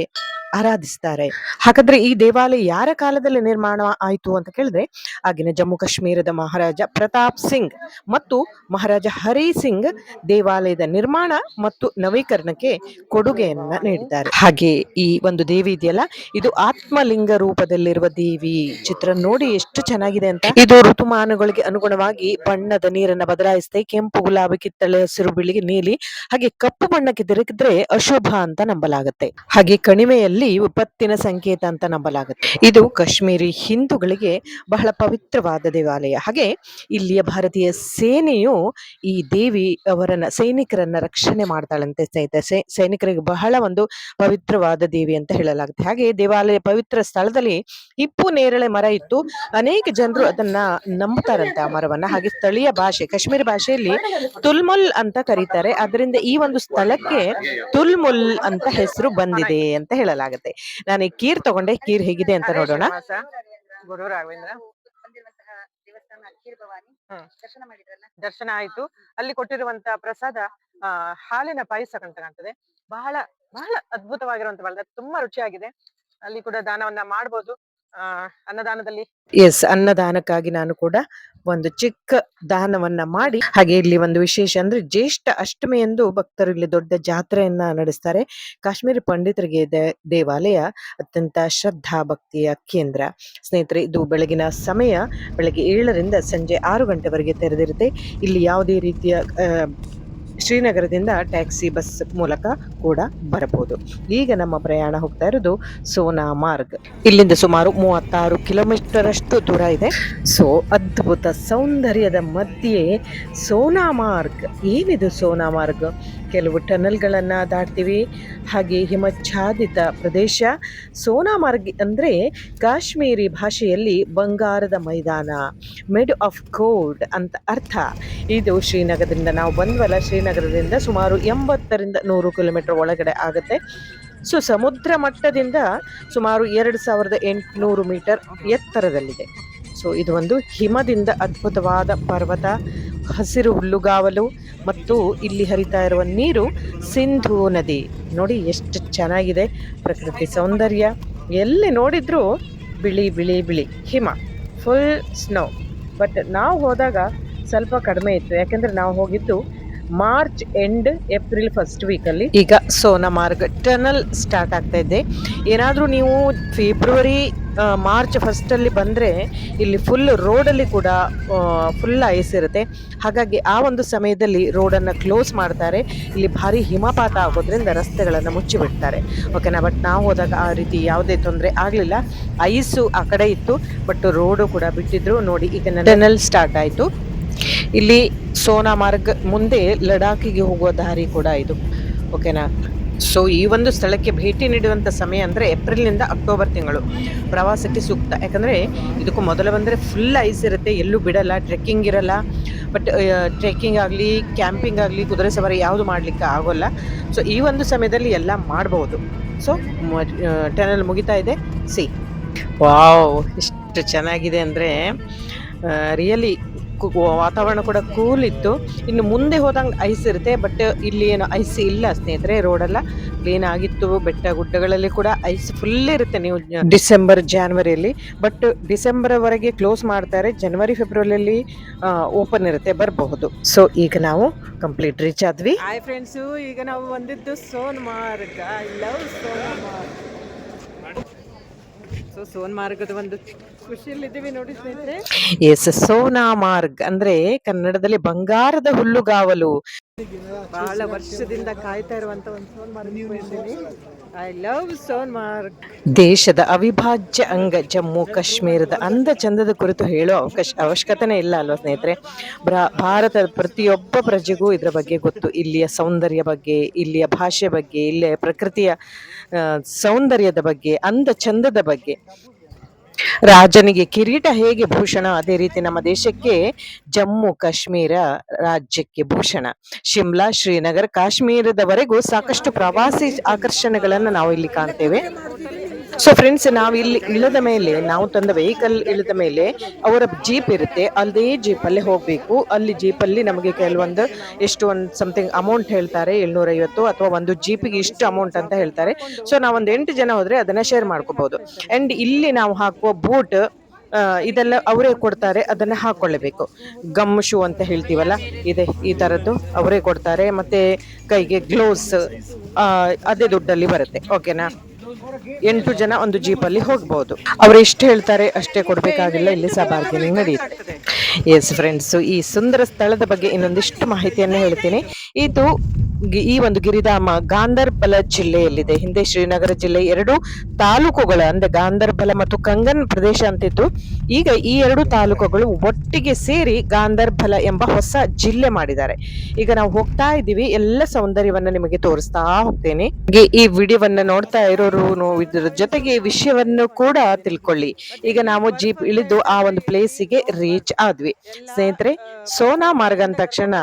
ಆರಾಧಿಸ್ತಾರೆ. ಹಾಗಾದ್ರೆ ಈ ದೇವಾಲಯ ಯಾರ ಕಾಲದಲ್ಲಿ ನಿರ್ಮಾಣ ಆಯಿತು ಅಂತ ಕೇಳಿದ್ರೆ ಆಗಿನ ಜಮ್ಮು ಕಾಶ್ಮೀರದ ಮಹಾರಾಜ ಪ್ರತಾಪ್ ಸಿಂಗ್ ಮತ್ತು ಮಹಾರಾಜ ಹರಿ ಸಿಂಗ್ ದೇವಾಲಯದ ನಿರ್ಮಾಣ ಮತ್ತು ನವೀಕರಣಕ್ಕೆ ಕೊಡುಗೆಯನ್ನ ನೀಡಿದ್ದಾರೆ. ಹಾಗೆ ಈ ಒಂದು ದೇವಿ ಇದೆಯಲ್ಲ, ಇದು ಆತ್ಮಲಿಂಗ ರೂಪದಲ್ಲಿರುವ ದೇವಿ. ಚಿತ್ರ ನೋಡಿ ಎಷ್ಟು ಚೆನ್ನಾಗಿದೆ ಅಂತ. ಇದು ಋತುಮಾನಗಳಿಗೆ ಅನುಗುಣವಾಗಿ ಬಣ್ಣದ ನೀರನ್ನ ಬದಲಾಯಿಸುತ್ತೆ. ಕೆಂಪು, ಗುಲಾಬಿ, ಕಿತ್ತಳೆ, ಹಸಿರು, ಬಿಳಿ, ನೀಲಿ ಹಾಗೆ ಕಪ್ಪು ಬಣ್ಣಕ್ಕೆ ತಿರುಗಿದ್ರೆ ಅಶುಭ ಅಂತ ನಂಬಲಾಗುತ್ತೆ. ಹಾಗೆ ಕಣಿವೆಯಲ್ಲಿ ವಿಪತ್ತಿನ ಸಂಕೇತ ಅಂತ ನಂಬಲಾಗುತ್ತೆ. ಇದು ಕಾಶ್ಮೀರಿ ಹಿಂದೂಗಳಿಗೆ ಬಹಳ ಪವಿತ್ರವಾದ ದೇವಾಲಯ. ಹಾಗೆ ಇಲ್ಲಿಯ ಭಾರತೀಯ ಸೇನೆಯು ಈ ದೇವಿ ಅವರನ್ನ ಸೈನಿಕರನ್ನ ರಕ್ಷಣೆ ಮಾಡ್ತಾಳಂತೆ. ಸೈನಿಕರಿಗೆ ಬಹಳ ಒಂದು ಪವಿತ್ರವಾದ ದೇವಿ ಅಂತ ಹೇಳಲಾಗುತ್ತೆ. ಹಾಗೆ ದೇವಾಲಯ ಪವಿತ್ರ ಸ್ಥಳದಲ್ಲಿ ಇಪ್ಪು ನೇರಳೆ ಮರ ಇತ್ತು. ಅನೇಕ ಜನರು ಅದನ್ನ ನಂಬುತ್ತಾರಂತೆ ಆ ಮರವನ್ನ. ಹಾಗೆ ಸ್ಥಳೀಯ ಭಾಷೆ ಕಾಶ್ಮೀರಿ ಭಾಷೆಯಲ್ಲಿ ತುಲ್ಮುಲ್ ಅಂತ ಕರೀತಾರೆ. ಅದರಿಂದ ಈ ಒಂದು ಸ್ಥಳಕ್ಕೆ ತುಲ್ಮುಲ್ ಅಂತ ಹೆಸರು ಬಂದಿದೆ ಅಂತ ಹೇಳಲಾಗುತ್ತೆ. ನಾನು ಈ ಕೀರ್ ತಗೊಂಡೆ, ಕೀರ್ ಹೇಗಿದೆ ಅಂತ ನೋಡೋಣ. ಗುರು ರಾಘವೇಂದ್ರ ಬಂದಿರುವಂತಹ ದೇವಸ್ಥಾನ ಖೀರ್ ಭವಾನಿ ದರ್ಶನ ಮಾಡಿದ್ರಲ್ಲ, ದರ್ಶನ ಆಯ್ತು. ಅಲ್ಲಿ ಕೊಟ್ಟಿರುವಂತಹ ಪ್ರಸಾದ ಹಾಲಿನ ಪಾಯಸ ಅಂತ ಕಾಣ್ತದೆ. ಬಹಳ ಬಹಳ ಅದ್ಭುತವಾಗಿರುವಂತ ತುಂಬಾ ರುಚಿಯಾಗಿದೆ. ಅಲ್ಲಿ ಕೂಡ ದಾನವನ್ನ ಮಾಡಬಹುದು. ಅನ್ನದಾನದಲ್ಲಿ ಎಸ್, ಅನ್ನದಾನಕ್ಕಾಗಿ ನಾನು ಕೂಡ ಒಂದು ಚಿಕ್ಕ ದಾನವನ್ನ ಮಾಡಿ. ಹಾಗೆ ಇಲ್ಲಿ ಒಂದು ವಿಶೇಷ ಅಂದ್ರೆ ಜ್ಯೇಷ್ಠ ಅಷ್ಟಮಿ ಎಂದು ಭಕ್ತರು ಇಲ್ಲಿ ದೊಡ್ಡ ಜಾತ್ರೆಯನ್ನ ನಡೆಸ್ತಾರೆ. ಕಾಶ್ಮೀರಿ ಪಂಡಿತರಿಗೆ ದೇವಾಲಯ ಅತ್ಯಂತ ಶ್ರದ್ಧಾ ಭಕ್ತಿಯ ಕೇಂದ್ರ. ಸ್ನೇಹಿತರೆ, ಇದು ಬೆಳಗಿನ ಸಮಯ, ಬೆಳಗ್ಗೆ 7ರಿಂದ ಸಂಜೆ 6 ಗಂಟೆವರೆಗೆ ತೆರೆದಿರುತ್ತೆ. ಇಲ್ಲಿ ಯಾವುದೇ ರೀತಿಯ ಶ್ರೀನಗರದಿಂದ ಟ್ಯಾಕ್ಸಿ ಬಸ್ ಮೂಲಕ ಕೂಡ ಬರಬಹುದು. ಈಗ ನಮ್ಮ ಪ್ರಯಾಣ ಹೋಗ್ತಾ ಇರೋದು ಸೋನಾಮಾರ್ಗ್. ಇಲ್ಲಿಂದ ಸುಮಾರು 36 ಕಿಲೋಮೀಟರ್ ಅಷ್ಟು ದೂರ ಇದೆ. ಸೊ ಅದ್ಭುತ ಸೌಂದರ್ಯದ ಮಧ್ಯೆ ಸೋನಾಮಾರ್ಗ್. ಏನಿದು ಸೋನಾಮಾರ್ಗ್? ಕೆಲವು ಟನಲ್ಗಳನ್ನ ದಾಟ್ತೀವಿ. ಹಾಗೆ ಹಿಮಚ್ಛಾದಿತ ಪ್ರದೇಶ. ಸೋನಾಮಾರ್ಗ್ ಅಂದ್ರೆ ಕಾಶ್ಮೀರಿ ಭಾಷೆಯಲ್ಲಿ ಬಂಗಾರದ ಮೈದಾನ, ಮೇಡ್ ಆಫ್ ಗೋಲ್ಡ್ ಅಂತ ಅರ್ಥ. ಇದು ಶ್ರೀನಗರದಿಂದ ನಾವು ಬಂದ್ವಲ್ಲ, ಶ್ರೀನಗರದಿಂದ ಸುಮಾರು 80ರಿಂದ 100 ಕಿಲೋಮೀಟರ್ ಒಳಗಡೆ ಆಗುತ್ತೆ. ಸೊ ಸಮುದ್ರ ಮಟ್ಟದಿಂದ ಸುಮಾರು 2800 ಮೀಟರ್ ಎತ್ತರದಲ್ಲಿದೆ. ಸೊ ಇದು ಒಂದು ಹಿಮದಿಂದ ಅದ್ಭುತವಾದ ಪರ್ವತ, ಹಸಿರು ಹುಲ್ಲುಗಾವಲು ಮತ್ತು ಇಲ್ಲಿ ಹರಿತಾ ಇರುವ ನೀರು ಸಿಂಧೂ ನದಿ. ನೋಡಿ ಎಷ್ಟು ಚೆನ್ನಾಗಿದೆ ಪ್ರಕೃತಿ ಸೌಂದರ್ಯ. ಎಲ್ಲಿ ನೋಡಿದ್ರು ಬಿಳಿ ಬಿಳಿ ಬಿಳಿ ಹಿಮ, ಫುಲ್ ಸ್ನೋ. ಬಟ್ ನಾವು ಹೋದಾಗ ಸ್ವಲ್ಪ ಕಡಿಮೆ ಇತ್ತು, ಯಾಕೆಂದ್ರೆ ನಾವು ಹೋಗಿದ್ದು ಮಾರ್ಚ್ ಎಂಡ್ ಏಪ್ರಿಲ್ ಫಸ್ಟ್ ವೀಕಲ್ಲಿ. ಈಗ ಸೋನಾಮಾರ್ಗ್ ಟನಲ್ ಸ್ಟಾರ್ಟ್ ಆಗ್ತಾ ಇದೆ. ಏನಾದರೂ ನೀವು ಫೆಬ್ರವರಿ ಮಾರ್ಚ್ ಫಸ್ಟಲ್ಲಿ ಬಂದರೆ ಇಲ್ಲಿ ಫುಲ್ ರೋಡಲ್ಲಿ ಕೂಡ ಫುಲ್ ಐಸ್ ಇರುತ್ತೆ. ಹಾಗಾಗಿ ಆ ಒಂದು ಸಮಯದಲ್ಲಿ ರೋಡನ್ನು ಕ್ಲೋಸ್ ಮಾಡ್ತಾರೆ. ಇಲ್ಲಿ ಭಾರಿ ಹಿಮಪಾತ ಆಗೋದ್ರಿಂದ ರಸ್ತೆಗಳನ್ನು ಮುಚ್ಚಿಬಿಡ್ತಾರೆ. ಓಕೆನಾ? ಬಟ್ ನಾವು ಹೋದಾಗ ಆ ರೀತಿ ಯಾವುದೇ ತೊಂದರೆ ಆಗಲಿಲ್ಲ. ಐಸು ಆ ಕಡೆ ಇತ್ತು, ಬಟ್ ರೋಡು ಕೂಡ ಬಿಟ್ಟಿದ್ರು. ನೋಡಿ, ಈಗ ಟನಲ್ ಸ್ಟಾರ್ಟ್ ಆಯಿತು. ಇಲ್ಲಿ ಸೋನಾಮಾರ್ಗ್ ಮುಂದೆ ಲಡಾಖಿಗೆ ಹೋಗುವ ದಾರಿ ಕೂಡ ಇದು. ಓಕೆನಾ? ಸೊ ಈ ಒಂದು ಸ್ಥಳಕ್ಕೆ ಭೇಟಿ ನೀಡುವಂಥ ಸಮಯ ಅಂದರೆ ಏಪ್ರಿಲ್ನಿಂದ ಅಕ್ಟೋಬರ್ ತಿಂಗಳು ಪ್ರವಾಸಕ್ಕೆ ಸೂಕ್ತ. ಯಾಕಂದರೆ ಇದಕ್ಕೂ ಮೊದಲು ಬಂದರೆ ಫುಲ್ ಐಸ್ ಇರುತ್ತೆ, ಎಲ್ಲೂ ಬಿಡಲ್ಲ, ಟ್ರೆಕ್ಕಿಂಗ್ ಇರಲ್ಲ. ಬಟ್ ಟ್ರೆಕ್ಕಿಂಗ್ ಆಗಲಿ, ಕ್ಯಾಂಪಿಂಗ್ ಆಗಲಿ, ಕುದುರೆ ಸವಾರಿ ಯಾವುದು ಮಾಡಲಿಕ್ಕೆ ಆಗೋಲ್ಲ. ಸೊ ಈ ಒಂದು ಸಮಯದಲ್ಲಿ ಎಲ್ಲ ಮಾಡ್ಬೋದು. ಸೊ ಟನಲ್ ಮುಗಿತಾ ಇದೆ. ವಾವ್, ಎಷ್ಟು ಚೆನ್ನಾಗಿದೆ ಅಂದರೆ ರಿಯಲಿ. ವಾತಾವರಣ ಕೂಡ ಕೂಲ್ ಇತ್ತು. ಇನ್ನು ಮುಂದೆ ಹೋದಂಗೆ ಐಸ್ ಇರುತ್ತೆ, ಬಟ್ ಇಲ್ಲಿ ಏನು ಐಸ್ ಇಲ್ಲ ಸ್ನೇಹಿತರೆ. ರೋಡೆಲ್ಲ ಕ್ಲೀನ್ ಆಗಿತ್ತು. ಬೆಟ್ಟ ಗುಡ್ಡಗಳಲ್ಲಿ ಕೂಡ ಐಸ್ ಫುಲ್ ಇರುತ್ತೆ ನೀವು ಡಿಸೆಂಬರ್ ಜಾನ್ವರಿಯಲ್ಲಿ. ಬಟ್ ಡಿಸೆಂಬರ್ವರೆಗೆ ಕ್ಲೋಸ್ ಮಾಡ್ತಾರೆ. ಜನವರಿ ಫೆಬ್ರವರಿಯಲ್ಲಿ ಓಪನ್ ಇರುತ್ತೆ, ಬರಬಹುದು. ಸೊ ಈಗ ನಾವು ಕಂಪ್ಲೀಟ್ ರೀಚ್ ಆದ್ವಿ. ಹಾಯ್ ಫ್ರೆಂಡ್ಸು, ಈಗ ನಾವು ಬಂದಿದ್ದು Sonmarg. I love Sonmarg. So ಸೋನ್ಮಾರ್ಗದ ಒಂದು ಖುಷಿಯಲ್ಲಿದ್ದೀವಿ ನೋಡಿ ಸ್ನೇಹಿತರೆ. ಎಸ್, ಸೋನಾಮಾರ್ಗ್ ಅಂದ್ರೆ ಕನ್ನಡದಲ್ಲಿ ಬಂಗಾರದ ಹುಲ್ಲುಗಾವಲು. ಬಹಳ ವರ್ಷದಿಂದ ಕಾಯ್ತಾ ಇರುವಂತ ಒಂದು ಸೋನ್ಮಾರ್ಗ್. I love Sonamarg. ದೇಶದ ಅವಿಭಾಜ್ಯ ಅಂಗ ಜಮ್ಮು ಕಾಶ್ಮೀರದ ಅಂದ ಚಂದದ ಕುರಿತು ಹೇಳೋ ಅವಶ್ಯಕತೆನೇ ಇಲ್ಲ ಅಲ್ವಾ ಸ್ನೇಹಿತರೆ. ಭಾರತದ ಪ್ರತಿಯೊಬ್ಬ ಪ್ರಜೆಗೂ ಇದರ ಬಗ್ಗೆ ಗೊತ್ತು. ಇಲ್ಲಿಯ ಸೌಂದರ್ಯ ಬಗ್ಗೆ, ಇಲ್ಲಿಯ ಭಾಷೆ ಬಗ್ಗೆ, ಇಲ್ಲಿಯ ಪ್ರಕೃತಿಯ ಸೌಂದರ್ಯದ ಬಗ್ಗೆ, ಅಂದ ಚಂದದ ಬಗ್ಗೆ. ರಾಜನಿಗೆ ಕಿರೀಟ ಹೇಗೆ ಭೂಷಣ, ಅದೇ ರೀತಿ ನಮ್ಮ ದೇಶಕ್ಕೆ ಜಮ್ಮು ಕಾಶ್ಮೀರ ರಾಜ್ಯಕ್ಕೆ ಭೂಷಣ. ಶಿಮ್ಲಾ, ಶ್ರೀನಗರ್, ಕಾಶ್ಮೀರದವರೆಗೂ ಸಾಕಷ್ಟು ಪ್ರವಾಸಿ ಆಕರ್ಷಣೆಗಳನ್ನು ನಾವು ಇಲ್ಲಿ ಕಾಣ್ತೇವೆ. ಸೊ ಫ್ರೆಂಡ್ಸ್, ನಾವು ಇಲ್ಲಿ ಇಳಿದ ಮೇಲೆ, ನಾವು ತಂದ ವೆಹಿಕಲ್ ಇಳಿದ ಮೇಲೆ ಅವರ ಜೀಪ್ ಇರುತ್ತೆ, ಅದೇ ಜೀಪಲ್ಲಿ ಹೋಗಬೇಕು. ಅಲ್ಲಿ ಜೀಪಲ್ಲಿ ನಮಗೆ ಕೆಲವೊಂದು ಎಷ್ಟು ಒಂದು ಸಮಥಿಂಗ್ ಅಮೌಂಟ್ ಹೇಳ್ತಾರೆ, 750 ಅಥವಾ ಒಂದು ಜೀಪಿಗೆ ಇಷ್ಟು ಅಮೌಂಟ್ ಅಂತ ಹೇಳ್ತಾರೆ. ಸೊ ನಾವೊಂದು 8 ಜನ ಹೋದ್ರೆ ಅದನ್ನ ಶೇರ್ ಮಾಡ್ಕೋಬಹುದು. ಅಂಡ್ ಇಲ್ಲಿ ನಾವು ಹಾಕುವ ಬೂಟ್ ಇದೆಲ್ಲ ಅವರೇ ಕೊಡ್ತಾರೆ, ಅದನ್ನ ಹಾಕೊಳ್ಳಬೇಕು. ಗಮ್ ಶೂ ಅಂತ ಹೇಳ್ತೀವಲ್ಲ, ಇದೆ ಈ ತರದ್ದು ಅವರೇ ಕೊಡ್ತಾರೆ. ಮತ್ತೆ ಕೈಗೆ ಗ್ಲೋವ್ಸ್ ಅದೇ ದುಡ್ಡಲ್ಲಿ ಬರುತ್ತೆ. ಓಕೆನಾ? 8 ಜನ ಒಂದು ಜೀಪಲ್ಲಿ ಹೋಗ್ಬಹುದು. ಅವ್ರು ಎಷ್ಟು ಹೇಳ್ತಾರೆ ಅಷ್ಟೇ ಕೊಡ್ಬೇಕಾಗಿಲ್ಲ, ಇಲ್ಲಿ ಸಹ ಬಾರ್ಗೇನಿಂಗ್ ನಡೆಯುತ್ತೆ. ಎಸ್ ಫ್ರೆಂಡ್ಸ್, ಈ ಸುಂದರ ಸ್ಥಳದ ಬಗ್ಗೆ ಇನ್ನೊಂದಿಷ್ಟು ಮಾಹಿತಿಯನ್ನು ಹೇಳ್ತೀನಿ. ಇದು ಈ ಒಂದು ಗಿರಿಧಾಮ ಗಾಂದರ್ಬಲ ಜಿಲ್ಲೆಯಲ್ಲಿದೆ. ಹಿಂದೆ ಶ್ರೀನಗರ ಜಿಲ್ಲೆ 2 ತಾಲೂಕುಗಳ, ಅಂದ್ರೆ ಗಾಂದರ್ಬಲ ಮತ್ತು ಕಂಗನ್ ಪ್ರದೇಶ ಅಂತಿತ್ತು. ಈಗ ಈ 2 ತಾಲೂಕುಗಳು ಒಟ್ಟಿಗೆ ಸೇರಿ ಗಾಂದರ್ಬಲ ಎಂಬ ಹೊಸ ಜಿಲ್ಲೆ ಮಾಡಿದ್ದಾರೆ. ಈಗ ನಾವು ಹೋಗ್ತಾ ಇದ್ದೀವಿ, ಎಲ್ಲ ಸೌಂದರ್ಯವನ್ನ ನಿಮಗೆ ತೋರಿಸ್ತಾ ಹೋಗ್ತೇನೆ. ಈ ವಿಡಿಯೋವನ್ನ ನೋಡ್ತಾ ಇರೋರು ಇದ್ರ ಜೊತೆಗೆ ವಿಷಯವನ್ನು ಕೂಡ ತಿಳ್ಕೊಳ್ಳಿ. ಈಗ ನಾವು ಜೀಪ್ ಇಳಿದು ಆ ಒಂದು ಪ್ಲೇಸಿಗೆ ರೀಚ್ ಆದ್ವಿ. ಸ್ನೇಹಿತರೆ, ಸೋನಾ ಮಾರ್ಗ ಅಂದ ತಕ್ಷಣ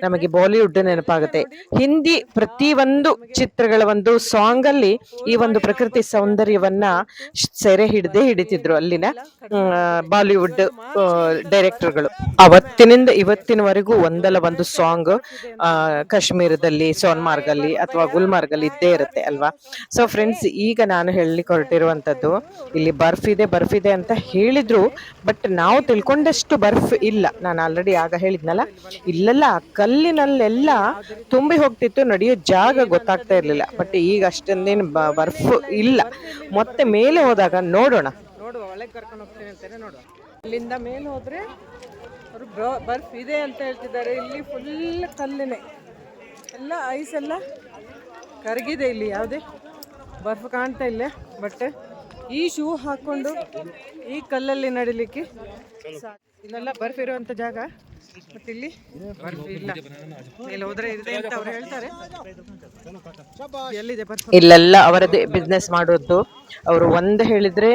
ನಮಗೆ ಬಾಲಿವುಡ್ ನೆನಪಾಗುತ್ತೆ. ಹಿಂದಿ ಪ್ರತಿ ಒಂದು ಚಿತ್ರಗಳ ಒಂದು ಸಾಂಗ್ ಅಲ್ಲಿ ಈ ಒಂದು ಪ್ರಕೃತಿ ಸೌಂದರ್ಯವನ್ನ ಸೆರೆ ಹಿಡಿತಿದ್ರು ಅಲ್ಲಿನ ಬಾಲಿವುಡ್ ಡೈರೆಕ್ಟರ್ಗಳು. ಅವತ್ತಿನಿಂದ ಇವತ್ತಿನವರೆಗೂ ಒಂದಲ್ಲ ಒಂದು ಸಾಂಗ್ ಕಾಶ್ಮೀರದಲ್ಲಿ, ಸೋನ್ಮಾರ್ಗ್ ಅಲ್ಲಿ ಅಥವಾ ಗುಲ್ಮಾರ್ಗ್ ಅಲ್ಲಿ ಇದ್ದೇ ಇರುತ್ತೆ ಅಲ್ವಾ. ಸೊ ಫ್ರೆಂಡ್ಸ್, ಈಗ ನಾನು ಹೇಳಲಿಕ್ಕೆ ಹೊರಟಿರುವಂತದ್ದು, ಇಲ್ಲಿ ಬರ್ಫ್ ಇದೆ ಅಂತ ಹೇಳಿದ್ರು, ಬಟ್ ನಾವು ತಿಳ್ಕೊಂಡಷ್ಟು ಬರ್ಫ್ ಇಲ್ಲ. ನಾನು ಆಲ್ರೆಡಿ ಆಗ ಹೇಳಿದ್ನಲ್ಲ, ಇಲ್ಲೆಲ್ಲ ಕಲ್ಲಿನಲ್ಲೆಲ್ಲ ತುಂಬಿ ಹೋಗ್ತಿತ್ತು, ನಡೆಯೋ ಜಾಗ ಗೊತ್ತಾಗ್ತಾ ಇರ್ಲಿಲ್ಲ. ಬಟ್ ಈಗ ಅಷ್ಟೊಂದೇನು ಬರ್ಫ್ ಇಲ್ಲ. ಮತ್ತೆ ಮೇಲೆ ಹೋದಾಗ ನೋಡೋಣ. ಒಳಗೆ ಕರ್ಕೊಂಡು ಹೋಗ್ತೀನಿ ಅಂತಾನೆ, ನೋಡುವ. ಇಲ್ಲಿಂದ ಮೇಲೆ ಹೋದ್ರೆ ಅವರು ಬರ್ಫ್ ಇದೆ ಅಂತ ಹೇಳ್ತಿದ್ದಾರೆ. ಇಲ್ಲಿ ಫುಲ್ ಕಲ್ಲಿನೇ, ಎಲ್ಲ ಐಸ್ ಎಲ್ಲ ಕರಗಿದೆ. ಇಲ್ಲಿ ಯಾವುದೇ ಬರ್ಫ್ ಕಾಣ್ತಾ ಇಲ್ಲ. ಬಟ್ ಈ ಶೂ ಹಾಕೊಂಡು ಈ ಕಲ್ಲಲ್ಲಿ ನಡಿಲಿಕ್ಕೆ ಇಲ್ಲೆಲ್ಲ ಬರ್ಫ್ ಇರುವಂತ ಜಾಗ, ಬಟ್ ಇಲ್ಲಿ ಬರ್ಫ್ ಇಲ್ಲ. ಮೇಲೆ ಹೋದ್ರೆ ಇದೆ ಅಂತ ಅವ್ರು ಹೇಳ್ತಾರೆ. ಎಲ್ಲಿದೆ ಬರ್ಫ್? ಇಲ್ಲೆಲ್ಲ ಅವರದೇ ಬಿಸ್ನೆಸ್ ಮಾಡೋದು. ಅವರು ಒಂದು ಹೇಳಿದ್ರೆ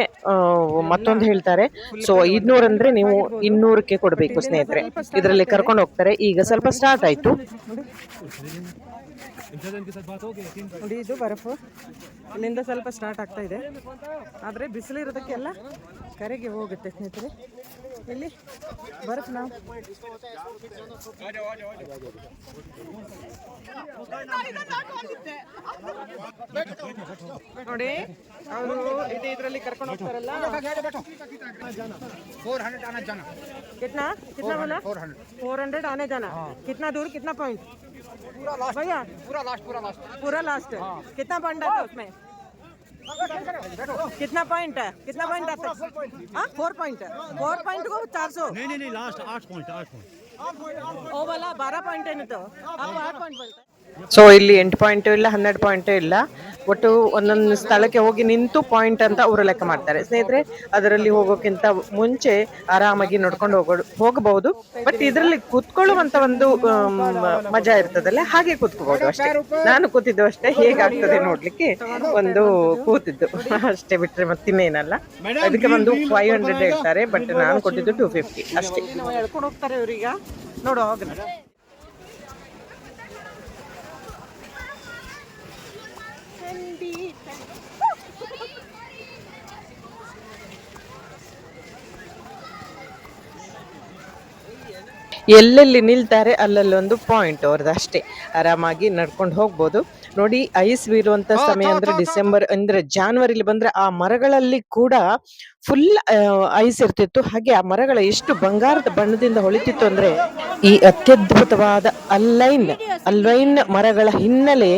ಮತ್ತೊಂದು ಹೇಳ್ತಾರೆ. ಸೊ 500 ಅಂದ್ರೆ ನೀವು 200ಕ್ಕೆ ಕೊಡ್ಬೇಕು ಸ್ನೇಹಿತರೆ. ಇದರಲ್ಲಿ ಕರ್ಕೊಂಡು ಹೋಗ್ತಾರೆ. ಈಗ ಸ್ವಲ್ಪ ಸ್ಟಾರ್ಟ್ ಆಯ್ತು. ನೋಡಿ, ಇದು ಬರ್ಫು ಇಲ್ಲಿಂದ ಸ್ವಲ್ಪ ಸ್ಟಾರ್ಟ್ ಆಗ್ತಾ ಇದೆ. ಆದರೆ ಬಿಸಿಲಿರೋದಕ್ಕೆಲ್ಲ ಕರೆಗೆ ಹೋಗುತ್ತೆ ಸ್ನೇಹಿತರೆ. ಇಲ್ಲಿ ಬರ್ಫ್ ನಾವು ನೋಡಿ, ಅವರು ಇದರಲ್ಲಿ ಕರ್ಕೊಂಡು ಹೋಗ್ತಾರಲ್ಲ. कितना कितना बोला? 400 आने जाना. कितना दूर, कितना पॉइंट भैया? पूरा लास्ट. कितना पॉइंट आता है उसमें? कितना पॉइंट है? कितना पॉइंट आता है? हाँ, 4 पॉइंट. 4 पॉइंट को 400. नहीं लास्ट 8 पॉइंट. वो वाला 12 पॉइंट है नहीं, तो आपको 8 पॉइंट बोलता है. ಸೊ ಇಲ್ಲಿ 8 ಪಾಯಿಂಟ್ ಇಲ್ಲ, 12 ಪಾಯಿಂಟ್ ಇಲ್ಲ. ಒಟ್ಟು ಒಂದೊಂದು ಸ್ಥಳಕ್ಕೆ ಹೋಗಿ ನಿಂತು ಪಾಯಿಂಟ್ ಅಂತ ಅವರು ಲೆಕ್ಕ ಮಾಡ್ತಾರೆ ಸ್ನೇಹಿತರೆ. ಅದರಲ್ಲಿ ಹೋಗೋಕ್ಕಿಂತ ಮುಂಚೆ ಆರಾಮಾಗಿ ನೋಡ್ಕೊಂಡು ಹೋಗಬಹುದು. ಬಟ್ ಇದರಲ್ಲಿ ಕುತ್ಕೊಳ್ಳುವಂತ ಒಂದು ಮಜಾ ಇರ್ತದಲ್ಲ, ಹಾಗೆ ಕೂತ್ಕೋಬಹುದು ಅಷ್ಟೇ. ನಾನು ಕೂತಿದ್ದು ಅಷ್ಟೇ, ಹೇಗಾಗ್ತದೆ ನೋಡ್ಲಿಕ್ಕೆ ಒಂದು ಕೂತಿದ್ದು ಅಷ್ಟೇ, ಬಿಟ್ರೆ ಮತ್ತಿನ್ನೇನಲ್ಲ. ಅದಕ್ಕೆ ಒಂದು 500 ಹೇಳ್ತಾರೆ, ಬಟ್ ನಾನು ಕೊಟ್ಟಿದ್ದು 250 ಅಷ್ಟೇ. ಎಳ್ಕೊಂಡು ಹೋಗ್ತಾರೆ ಇವ್ರೀಗ. ನೋಡು, ಹೋಗೋಣ. ಎಲ್ಲೆಲ್ಲಿ ನಿಲ್ತಾರೆ ಅಲ್ಲಲ್ಲೊಂದು ಪಾಯಿಂಟ್ ಅವ್ರದ್ದು ಅಷ್ಟೇ. ಆರಾಮಾಗಿ ನಡ್ಕೊಂಡು ಹೋಗ್ಬೋದು. ನೋಡಿ, ಐಸ್ ಬೀರುವಂತ ಸಮಯ ಅಂದ್ರೆ ಡಿಸೆಂಬರ್ ಅಂದ್ರೆ ಜಾನ್ವರಿಲಿ ಬಂದ್ರೆ ಆ ಮರಗಳಲ್ಲಿ ಕೂಡ ಫುಲ್ ಐಸ್ ಇರ್ತಿತ್ತು. ಹಾಗೆ ಆ ಮರಗಳ ಎಷ್ಟು ಬಂಗಾರದ ಬಣ್ಣದಿಂದ ಹೊಳಿತಿತ್ತು ಅಂದ್ರೆ, ಈ ಅತ್ಯದ್ಭುತವಾದ ಅಲ್ವೈನ್ ಮರಗಳ ಹಿನ್ನೆಲೆ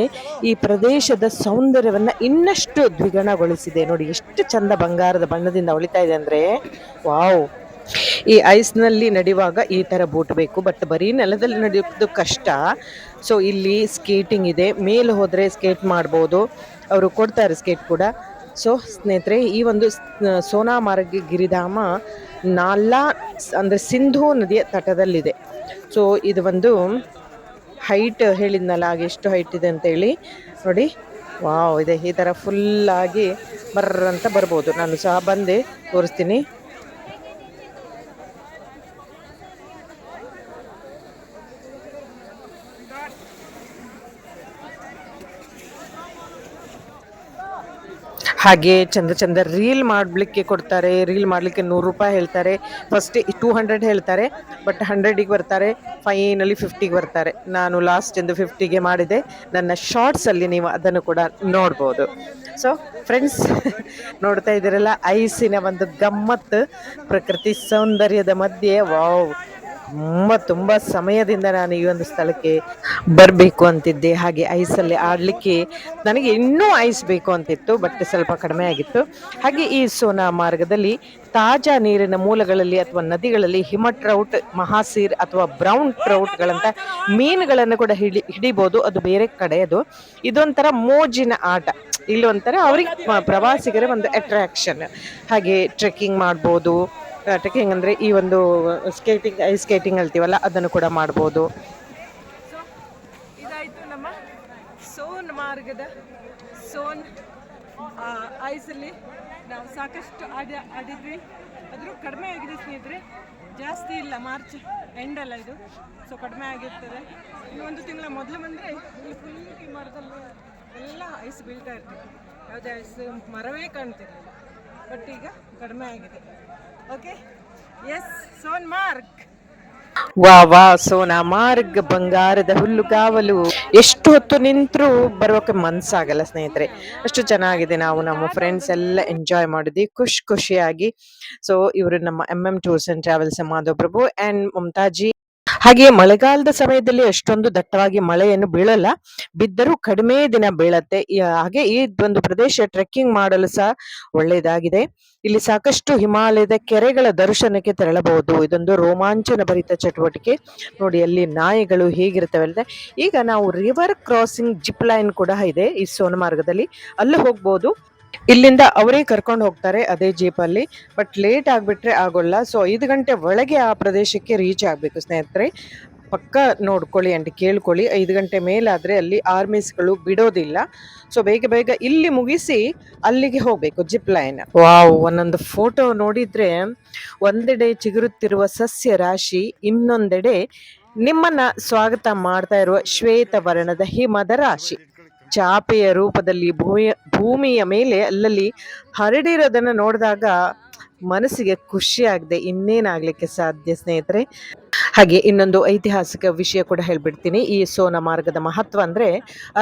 ಈ ಪ್ರದೇಶದ ಸೌಂದರ್ಯವನ್ನ ಇನ್ನಷ್ಟು ದ್ವಿಗುಣಗೊಳಿಸಿದೆ. ನೋಡಿ, ಎಷ್ಟು ಚಂದ ಬಂಗಾರದ ಬಣ್ಣದಿಂದ ಹೊಳಿತಾ ಇದೆ ಅಂದ್ರೆ, ವಾವ್. ಈ ಐಸ್ ನಲ್ಲಿ ನಡೆಯುವಾಗ ಈ ತರ ಬೂಟ್ ಬೇಕು, ಬಟ್ ಬರೀ ನೆಲದಲ್ಲಿ ನಡೆಯೋದು ಕಷ್ಟ. ಸೊ ಇಲ್ಲಿ ಸ್ಕೇಟಿಂಗ್ ಇದೆ, ಮೇಲೆ ಹೋದ್ರೆ ಸ್ಕೇಟ್ ಮಾಡ್ಬೋದು, ಅವರು ಕೊಡ್ತಾರೆ ಸ್ಕೇಟ್ ಕೂಡ. ಸೊ ಸ್ನೇಹಿತರೆ, ಈ ಒಂದು ಸೋನಾಮಾರ್ಗ್ ಗಿರಿಧಾಮ ನಾಲಾ ಅಂದ್ರೆ ಸಿಂಧೂ ನದಿಯ ತಟದಲ್ಲಿದೆ. ಸೊ ಇದು ಒಂದು ಹೈಟ್ ಹೇಳಿದ್ನಲ್ಲ, ಹಾಗೆ ಎಷ್ಟು ಹೈಟ್ ಇದೆ ಅಂತ ಹೇಳಿ ನೋಡಿ. ವಾವ್, ಇದೆ ಈ ತರ ಫುಲ್ ಆಗಿ ಬರ್ರಂತ ಬರ್ಬೋದು. ನಾನು ಸಹ ಬಂದೆ, ತೋರಿಸ್ತೀನಿ. ಹಾಗೆ ಚಂದ ಚಂದ ರೀಲ್ ಮಾಡಲಿಕ್ಕೆ ಕೊಡ್ತಾರೆ. ರೀಲ್ ಮಾಡಲಿಕ್ಕೆ 100 ರೂಪಾಯಿ ಹೇಳ್ತಾರೆ. ಫಸ್ಟ್ 200 ಹೇಳ್ತಾರೆ, ಬಟ್ 100ಗೆ ಬರ್ತಾರೆ, ಫೈನಲಿ 50ಗೆ ಬರ್ತಾರೆ. ನಾನು ಲಾಸ್ಟ್ ಎಂದು 50ಗೆ ಮಾಡಿದೆ. ನನ್ನ ಶಾರ್ಟ್ಸಲ್ಲಿ ನೀವು ಅದನ್ನು ಕೂಡ ನೋಡ್ಬೋದು. ಸೊ ಫ್ರೆಂಡ್ಸ್, ನೋಡ್ತಾ ಇದ್ದೀರಲ್ಲ ಐಸಿನ ಒಂದು ಗಮ್ಮತ್ತು, ಪ್ರಕೃತಿ ಸೌಂದರ್ಯದ ಮಧ್ಯೆ. ವಾವ್, ತುಂಬ ಸಮಯದಿಂದ ನಾನು ಈ ಒಂದು ಸ್ಥಳಕ್ಕೆ ಬರಬೇಕು ಅಂತಿದ್ದೆ. ಹಾಗೆ ಐಸಲ್ಲಿ ಆಡಲಿಕ್ಕೆ ನನಗೆ ಇನ್ನೂ ಐಸ್ ಬೇಕು ಅಂತಿತ್ತು, ಬಟ್ ಸ್ವಲ್ಪ ಕಡಿಮೆ ಆಗಿತ್ತು. ಹಾಗೆ ಈ ಸೋನಾ ಮಾರ್ಗದಲ್ಲಿ ತಾಜಾ ನೀರಿನ ಮೂಲಗಳಲ್ಲಿ ಅಥವಾ ನದಿಗಳಲ್ಲಿ ಹಿಮ ಟ್ರೌಟ್, ಮಹಾಸೀರ್ ಅಥವಾ ಬ್ರೌನ್ ಟ್ರೌಟ್ಗಳಂತ ಮೀನುಗಳನ್ನು ಕೂಡ ಹಿಡಿಬೋದು. ಅದು ಬೇರೆ ಕಡೆ, ಇದೊಂಥರ ಮೋಜಿನ ಆಟ. ಇಲ್ಲಿ ಒಂಥರ ಅವ್ರಿಗೆ ಪ್ರವಾಸಿಗರ ಒಂದು ಅಟ್ರಾಕ್ಷನ್. ಹಾಗೆ ಟ್ರೆಕ್ಕಿಂಗ್ ಮಾಡ್ಬೋದು. ಟ್ರೆಕ್ಕಿಂಗ್ ಅಂದರೆ ಈ ಒಂದು ಐಸ್ ಸ್ಕೇಟಿಂಗ್ ಹೇಳ್ತೀವಲ್ಲ, ಅದನ್ನು ಕೂಡ ಮಾಡ್ಬೋದು. ಸೊ ಇದಾಯಿತು ನಮ್ಮ ಸೋನ್ ಮಾರ್ಗದ ಐಸಲ್ಲಿ ನಾವು ಸಾಕಷ್ಟು ಆಡಿದ್ವಿ. ಆದರೂ ಕಡಿಮೆ ಆಗಿದೆ ಸ್ನೇಹಿತರೆ, ಜಾಸ್ತಿ ಇಲ್ಲ. ಮಾರ್ಚ್ ಎಂಡಲ್ಲ ಇದು, ಸೊ ಕಡಿಮೆ ಆಗಿರ್ತದೆ. ಇನ್ನು 1 ತಿಂಗಳ ಮೊದಲು ಬಂದರೆ ಇಲ್ಲಿ ಫುಲ್ ಈ ಮರದಲ್ಲಿ ಎಲ್ಲ ಐಸ್ ಬೀಳ್ತಾ ಇರ್ತೀವಿ. ಯಾವುದೇ ಐಸ್ ಮರವೇ ಕಾಣ್ತಿರ್ಲಿಲ್ಲ, ಬಟ್ ಈಗ ಕಡಿಮೆ ಆಗಿದೆ. ಓಕೆ, ಎಸ್, ಸೋನ್ ಮಾರ್ಗ್. ವಾ ಸೋನಾ ಮಾರ್ಗ್, ಬಂಗಾರದ ಹುಲ್ಲುಗಾವಲು. ಎಷ್ಟು ಹೊತ್ತು ನಿಂತರೂ ಬರೋಕೆ ಮನ್ಸಾಗಲ್ಲ ಸ್ನೇಹಿತರೆ, ಅಷ್ಟು ಚೆನ್ನಾಗಿದೆ. ನಾವು ನಮ್ಮ ಫ್ರೆಂಡ್ಸ್ ಎಲ್ಲ ಎಂಜಾಯ್ ಮಾಡಿದ್ವಿ ಖುಷಿಯಾಗಿ. ಸೊ ಇವರು ನಮ್ಮ MM tours and travels Madhav Prabhu and Mamataji. ಹಾಗೆ ಮಳೆಗಾಲದ ಸಮಯದಲ್ಲಿ ಅಷ್ಟೊಂದು ದಟ್ಟವಾಗಿ ಮಳೆಯನ್ನು ಬೀಳಲ್ಲ, ಬಿದ್ದರೂ ಕಡಿಮೆ ದಿನ ಬೀಳತ್ತೆ. ಹಾಗೆ ಈ ಒಂದು ಪ್ರದೇಶ ಟ್ರೆಕ್ಕಿಂಗ್ ಮಾಡಲು ಸಹ ಒಳ್ಳೆಯದಾಗಿದೆ. ಇಲ್ಲಿ ಸಾಕಷ್ಟು ಹಿಮಾಲಯದ ಕೆರೆಗಳ ದರ್ಶನಕ್ಕೆ ತೆರಳಬಹುದು. ಇದೊಂದು ರೋಮಾಂಚನ ಭರಿತ ಚಟುವಟಿಕೆ. ನೋಡಿ ಅಲ್ಲಿ ನಾಯಿಗಳು ಹೇಗಿರ್ತವೆ ಅಲ್ಲದೆ. ಈಗ ನಾವು ರಿವರ್ ಕ್ರಾಸಿಂಗ್ ಜಿಪ್ ಲೈನ್ ಕೂಡ ಇದೆ ಈ ಸೋನಮಾರ್ಗದಲ್ಲಿ, ಅಲ್ಲೂ ಹೋಗ್ಬೋದು. ಇಲ್ಲಿಂದ ಅವರೇ ಕರ್ಕೊಂಡು ಹೋಗ್ತಾರೆ ಅದೇ ಜೀಪಲ್ಲಿ, ಬಟ್ ಲೇಟ್ ಆಗಿಬಿಟ್ರೆ ಆಗೋಲ್ಲ. ಸೊ 5 ಗಂಟೆ ಒಳಗೆ ಆ ಪ್ರದೇಶಕ್ಕೆ ರೀಚ್ ಆಗಬೇಕು ಸ್ನೇಹಿತರೆ. ಪಕ್ಕ ನೋಡ್ಕೊಳ್ಳಿ ಅಂಡ್ ಕೇಳ್ಕೊಳ್ಳಿ, 5 ಗಂಟೆ ಮೇಲಾದರೆ ಅಲ್ಲಿ ಆರ್ಮೀಸ್ಗಳು ಬಿಡೋದಿಲ್ಲ. ಸೊ ಬೇಗ ಇಲ್ಲಿ ಮುಗಿಸಿ ಅಲ್ಲಿಗೆ ಹೋಗ್ಬೇಕು ಜಿಪ್ ಲೈನ್. ವಾವ್, ಒಂದೊಂದು ಫೋಟೋ ನೋಡಿದ್ರೆ ಒಂದೆಡೆ ಚಿಗುರುತ್ತಿರುವ ಸಸ್ಯ ರಾಶಿ, ಇನ್ನೊಂದೆಡೆ ನಿಮ್ಮನ್ನ ಸ್ವಾಗತ ಮಾಡ್ತಾ ಇರುವ ಶ್ವೇತ ವರ್ಣದ ಹಿಮದ ರಾಶಿ. ಚಾಪೆಯ ರೂಪದಲ್ಲಿ ಭೂಮಿಯ ಮೇಲೆ ಅಲ್ಲಲ್ಲಿ ಹರಡಿರೋದನ್ನ ನೋಡಿದಾಗ ಮನಸ್ಸಿಗೆ ಖುಷಿ ಆಗದೆ ಇನ್ನೇನಾಗ್ಲಿಕ್ಕೆ ಸಾಧ್ಯ ಸ್ನೇಹಿತರೆ. ಹಾಗೆ ಇನ್ನೊಂದು ಐತಿಹಾಸಿಕ ವಿಷಯ ಕೂಡ ಹೇಳ್ಬಿಡ್ತೀನಿ. ಈ ಸೋನಾ ಮಾರ್ಗದ ಮಹತ್ವ ಅಂದ್ರೆ,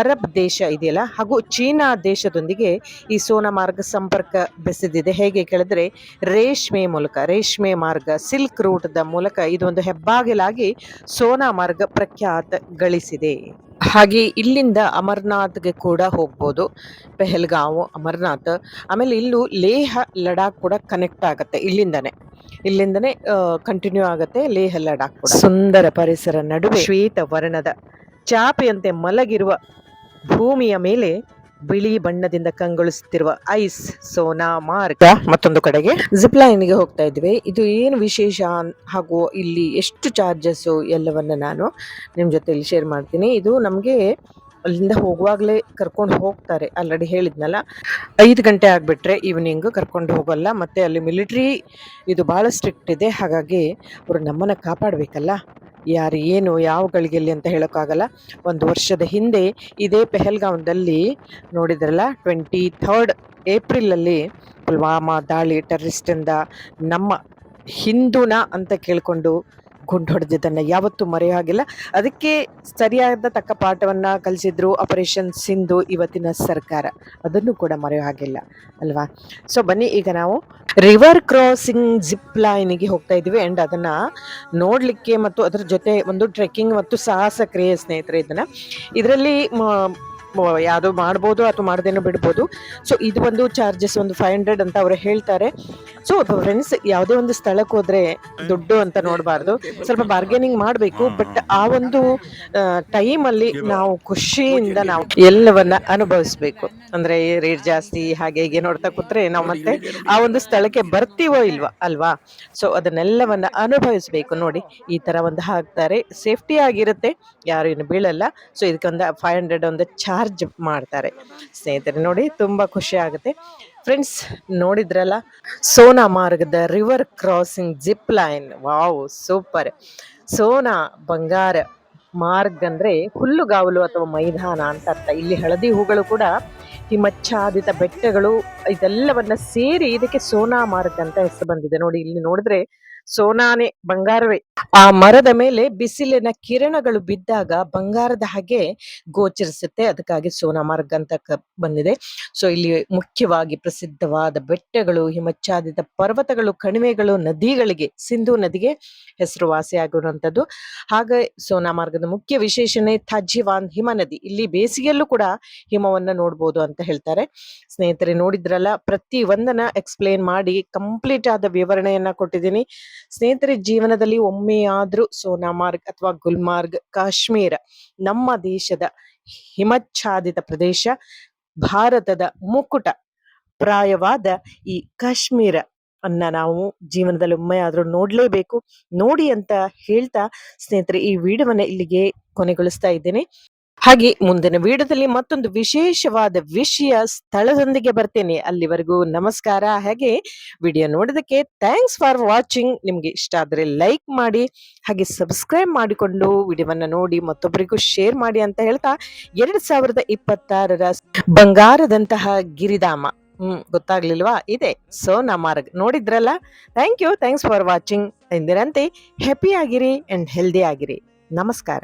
ಅರಬ್ ದೇಶ ಇದೆಯಲ್ಲ ಹಾಗೂ ಚೀನಾ ದೇಶದೊಂದಿಗೆ ಈ ಸೋನಾ ಮಾರ್ಗ ಸಂಪರ್ಕ ಬೆಸೆದಿದೆ. ಹೇಗೆ ಕೇಳಿದ್ರೆ, ರೇಷ್ಮೆ ಮಾರ್ಗ, ಸಿಲ್ಕ್ ರೂಟ್ ಮೂಲಕ ಇದೊಂದು ಹೆಬ್ಬಾಗಿಲಾಗಿ ಸೋನಾ ಮಾರ್ಗ ಪ್ರಖ್ಯಾತ ಗಳಿಸಿದೆ. ಹಾಗೆ ಇಲ್ಲಿಂದ ಅಮರ್ನಾಥ್ಗೆ ಕೂಡ ಹೋಗ್ಬೋದು. ಪೆಹಲ್ಗಾಂವ್, ಅಮರ್ನಾಥ್, ಆಮೇಲೆ ಇಲ್ಲೂ ಲೇಹ, ಲಡಾಖ್ ಕೂಡ ಕನೆಕ್ಟ್ ಆಗುತ್ತೆ. ಇಲ್ಲಿಂದನೇ ಕಂಟಿನ್ಯೂ ಆಗುತ್ತೆ ಲೇಹ, ಲಡಾಖ್ ಕೂಡ. ಸುಂದರ ಪರಿಸರ ನಡುವೆ ಶ್ವೇತ ವರ್ಣದ ಚಾಪೆಯಂತೆ ಮಲಗಿರುವ ಭೂಮಿಯ ಮೇಲೆ ಬಿಳಿ ಬಣ್ಣದಿಂದ ಕಂಗೊಳಿಸುತ್ತಿರುವ ಐಸ್ ಸೋನಾ ಮಾರ್ಗ. ಮತ್ತೊಂದು ಕಡೆಗೆ ಜಿಪ್ ಲೈನ್ಗೆ ಹೋಗ್ತಾ ಇದ್ವಿ. ಇದು ಏನು ವಿಶೇಷ ಹಾಗೂ ಇಲ್ಲಿ ಎಷ್ಟು ಚಾರ್ಜಸ್ ಎಲ್ಲವನ್ನ ನಾನು ನಿಮ್ಮ ಜೊತೆಲಿ ಶೇರ್ ಮಾಡ್ತೀನಿ. ಇದು ನಮಗೆ ಅಲ್ಲಿಂದ ಹೋಗುವಾಗಲೇ ಕರ್ಕೊಂಡು ಹೋಗ್ತಾರೆ. ಆಲ್ರೆಡಿ ಹೇಳಿದ್ನಲ್ಲ, 5 ಗಂಟೆ ಆಗಿಬಿಟ್ರೆ ಈವ್ನಿಂಗ್ ಕರ್ಕೊಂಡು ಹೋಗಲ್ಲ. ಮತ್ತು ಅಲ್ಲಿ ಮಿಲಿಟ್ರಿ ಇದು ಭಾಳ ಸ್ಟ್ರಿಕ್ಟ್ ಇದೆ. ಹಾಗಾಗಿ ಅವರು ನಮ್ಮನ್ನು ಕಾಪಾಡಬೇಕಲ್ಲ, ಯಾರು ಏನು ಯಾವ ಗಳಿಗೆಯಲ್ಲಿ ಅಂತ ಹೇಳೋಕ್ಕಾಗಲ್ಲ. 1 ವರ್ಷದ ಹಿಂದೆ ಇದೇ ಪೆಹಲ್ಗಾಂವ್ದಲ್ಲಿ ನೋಡಿದ್ರಲ್ಲ, 23 ಏಪ್ರಿಲಲ್ಲಿ ಪುಲ್ವಾಮಾ ದಾಳಿ, ಟೆರರಿಸ್ಟಿಂದ ನಮ್ಮ ಹಿಂದೂನ ಅಂತ ಕೇಳಿಕೊಂಡು ಗುಂಡು ಹೊಡೆದಿದ್ದನ್ನು ಯಾವತ್ತೂ ಮರೆಯಾಗಿಲ್ಲ. ಅದಕ್ಕೆ ಸರಿಯಾದ ತಕ್ಕ ಪಾಠವನ್ನು ಕಲಿಸಿದ್ರು ಆಪರೇಷನ್ ಸಿಂಧು ಇವತ್ತಿನ ಸರ್ಕಾರ, ಅದನ್ನು ಕೂಡ ಮರೆಯೋ ಹಾಗಿಲ್ಲ ಅಲ್ವಾ. ಸೊ ಬನ್ನಿ, ಈಗ ನಾವು ರಿವರ್ ಕ್ರಾಸಿಂಗ್ ಜಿಪ್ ಲೈನಿಗೆ ಹೋಗ್ತಾ ಇದ್ದೀವಿ. ಆ್ಯಂಡ್ ಅದನ್ನು ನೋಡಲಿಕ್ಕೆ ಮತ್ತು ಅದರ ಜೊತೆ ಒಂದು ಟ್ರೆಕ್ಕಿಂಗ್ ಮತ್ತು ಸಾಹಸ ಕ್ರಿಯೆ ಸ್ನೇಹಿತರೆ. ಇದರಲ್ಲಿ ಯಾವುದೋ ಮಾಡ್ಬೋದು ಅಥವಾ ಮಾಡ್ದೇನೋ ಬಿಡ್ಬೋದು. ಸೊ ಇದು ಒಂದು ಚಾರ್ಜಸ್ ಒಂದು 500 ಅಂತ ಅವರು ಹೇಳ್ತಾರೆ. ಸೊ ಫ್ರೆಂಡ್ಸ್, ಯಾವುದೇ ಒಂದು ಸ್ಥಳಕ್ಕೆ ಹೋದ್ರೆ ದುಡ್ಡು ಅಂತ ನೋಡಬಾರ್ದು, ಸ್ವಲ್ಪ ಬಾರ್ಗೇನಿಂಗ್ ಮಾಡಬೇಕು. ಬಟ್ ಆ ಒಂದು ಟೈಮಲ್ಲಿ ನಾವು ಖುಷಿಯಿಂದ ನಾವು ಎಲ್ಲವನ್ನ ಅನುಭವಿಸ್ಬೇಕು. ಅಂದ್ರೆ ರೇಟ್ ಜಾಸ್ತಿ ಹಾಗೆ ಹೀಗೆ ನೋಡ್ತಾ ಕೂತ್ರೆ ನಾವು ಮತ್ತೆ ಆ ಒಂದು ಸ್ಥಳಕ್ಕೆ ಬರ್ತೀವೋ ಇಲ್ವಾ ಅಲ್ವಾ. ಸೊ ಅದನ್ನೆಲ್ಲವನ್ನ ಅನುಭವಿಸ್ಬೇಕು. ನೋಡಿ, ಈ ತರ ಒಂದು ಹಾಕ್ತಾರೆ, ಸೇಫ್ಟಿ ಆಗಿರುತ್ತೆ, ಯಾರು ಇನ್ನು ಬೀಳಲ್ಲ. ಸೊ ಇದಕ್ಕೊಂದು 500 ಒಂದು ಚಾರ್ಜ್ ಮಾಡ್ತಾರೆ ಸ್ನೇಹಿತರೆ. ನೋಡಿ, ತುಂಬಾ ಖುಷಿ ಆಗುತ್ತೆ. ಫ್ರೆಂಡ್ಸ್, ನೋಡಿದ್ರಲ್ಲ ಸೋನಾ ಮಾರ್ಗದ river crossing zip line. Wow, super. Sona ಬಂಗಾರ ಮಾರ್ಗ್ ಅಂದ್ರೆ ಹುಲ್ಲುಗಾವಲು ಅಥವಾ ಮೈದಾನ ಅಂತ ಅರ್ಥ. ಇಲ್ಲಿ ಹಳದಿ ಹೂಗಳು ಕೂಡ ಹಿಮಚ್ಛಾದಿತ ಬೆಟ್ಟಗಳು ಇದೆಲ್ಲವನ್ನ ಸೇರಿ ಇದಕ್ಕೆ ಸೋನಾಮಾರ್ಗ್ ಅಂತ ಹೆಸರು ಬಂದಿದೆ. ನೋಡಿ, ಇಲ್ಲಿ ನೋಡಿದ್ರೆ ಸೋನಾನೆ, ಬಂಗಾರವೇ. ಆ ಮರದ ಮೇಲೆ ಬಿಸಿಲಿನ ಕಿರಣಗಳು ಬಿದ್ದಾಗ ಬಂಗಾರದ ಹಾಗೆ ಗೋಚರಿಸುತ್ತೆ, ಅದಕ್ಕಾಗಿ ಸೋನಾಮಾರ್ಗ್ ಅಂತ ಬಂದಿದೆ. ಸೊ ಇಲ್ಲಿ ಮುಖ್ಯವಾಗಿ ಪ್ರಸಿದ್ಧವಾದ ಬೆಟ್ಟಗಳು, ಹಿಮಚ್ಛಾದಿತ ಪರ್ವತಗಳು, ಕಣಿವೆಗಳು, ನದಿಗಳಿಗೆ, ಸಿಂಧೂ ನದಿಗೆ ಹೆಸರುವಾಸಿಯಾಗಿರುವಂಥದ್ದು. ಹಾಗೆ ಸೋನಾಮಾರ್ಗದ ಮುಖ್ಯ ವಿಶೇಷಣೆ ಥಾಜಿವಾನ್ ಹಿಮ ನದಿ. ಇಲ್ಲಿ ಬೇಸಿಗೆಯಲ್ಲೂ ಕೂಡ ಹಿಮವನ್ನ ನೋಡ್ಬೋದು ಅಂತ ಹೇಳ್ತಾರೆ. ಸ್ನೇಹಿತರೆ, ನೋಡಿದ್ರಲ್ಲ, ಪ್ರತಿ ಒಂದನ್ನ ಎಕ್ಸ್ಪ್ಲೇನ್ ಮಾಡಿ ಕಂಪ್ಲೀಟ್ ಆದ ವಿವರಣೆಯನ್ನ ಕೊಟ್ಟಿದ್ದೀನಿ. ಸ್ನೇಹಿತರೆ, ಜೀವನದಲ್ಲಿ ಒಮ್ಮೆಯಾದ್ರೂ ಸೋನಾಮಾರ್ಗ್ ಅಥವಾ ಗುಲ್ಮಾರ್ಗ್, ಕಾಶ್ಮೀರ, ನಮ್ಮ ದೇಶದ ಹಿಮಚ್ಛಾದಿತ ಪ್ರದೇಶ, ಭಾರತದ ಮುಕುಟ ಪ್ರಾಯವಾದ ಈ ಕಾಶ್ಮೀರ ಅನ್ನ ನಾವು ಜೀವನದಲ್ಲಿ ಒಮ್ಮೆಯಾದ್ರೂ ನೋಡ್ಲೇಬೇಕು. ನೋಡಿ ಅಂತ ಹೇಳ್ತಾ ಸ್ನೇಹಿತರೆ, ಈ ವಿಡಿಯೋವನ್ನ ಇಲ್ಲಿಗೆ ಕೊನೆಗೊಳಿಸ್ತಾ ಇದ್ದೇನೆ. ಹಾಗೆ ಮುಂದಿನ ವಿಡಿಯೋದಲ್ಲಿ ಮತ್ತೊಂದು ವಿಶೇಷವಾದ ವಿಷಯ ಸ್ಥಳದೊಂದಿಗೆ ಬರ್ತೇನೆ. ಅಲ್ಲಿವರೆಗೂ ನಮಸ್ಕಾರ. ಹಾಗೆ ವಿಡಿಯೋ ನೋಡೋದಕ್ಕೆ ಥ್ಯಾಂಕ್ಸ್ ಫಾರ್ ವಾಚಿಂಗ್. ನಿಮ್ಗೆ ಇಷ್ಟ ಆದ್ರೆ ಲೈಕ್ ಮಾಡಿ, ಹಾಗೆ ಸಬ್ಸ್ಕ್ರೈಬ್ ಮಾಡಿಕೊಂಡು ವಿಡಿಯೋವನ್ನ ನೋಡಿ ಮತ್ತೊಬ್ಬರಿಗೂ ಶೇರ್ ಮಾಡಿ ಅಂತ ಹೇಳ್ತಾ 2026 ಬಂಗಾರದಂತಹ ಗಿರಿಧಾಮ ಗೊತ್ತಾಗ್ಲಿಲ್ವಾ? ಇದೆ ಸೋನಾಮಾರ್ಗ್. ನೋಡಿದ್ರಲ್ಲ? Thanks for watching. ಎಂದಿರಂತೆ ಹ್ಯಾಪಿ ಆಗಿರಿ ಅಂಡ್ ಹೆಲ್ದಿ ಆಗಿರಿ. ನಮಸ್ಕಾರ.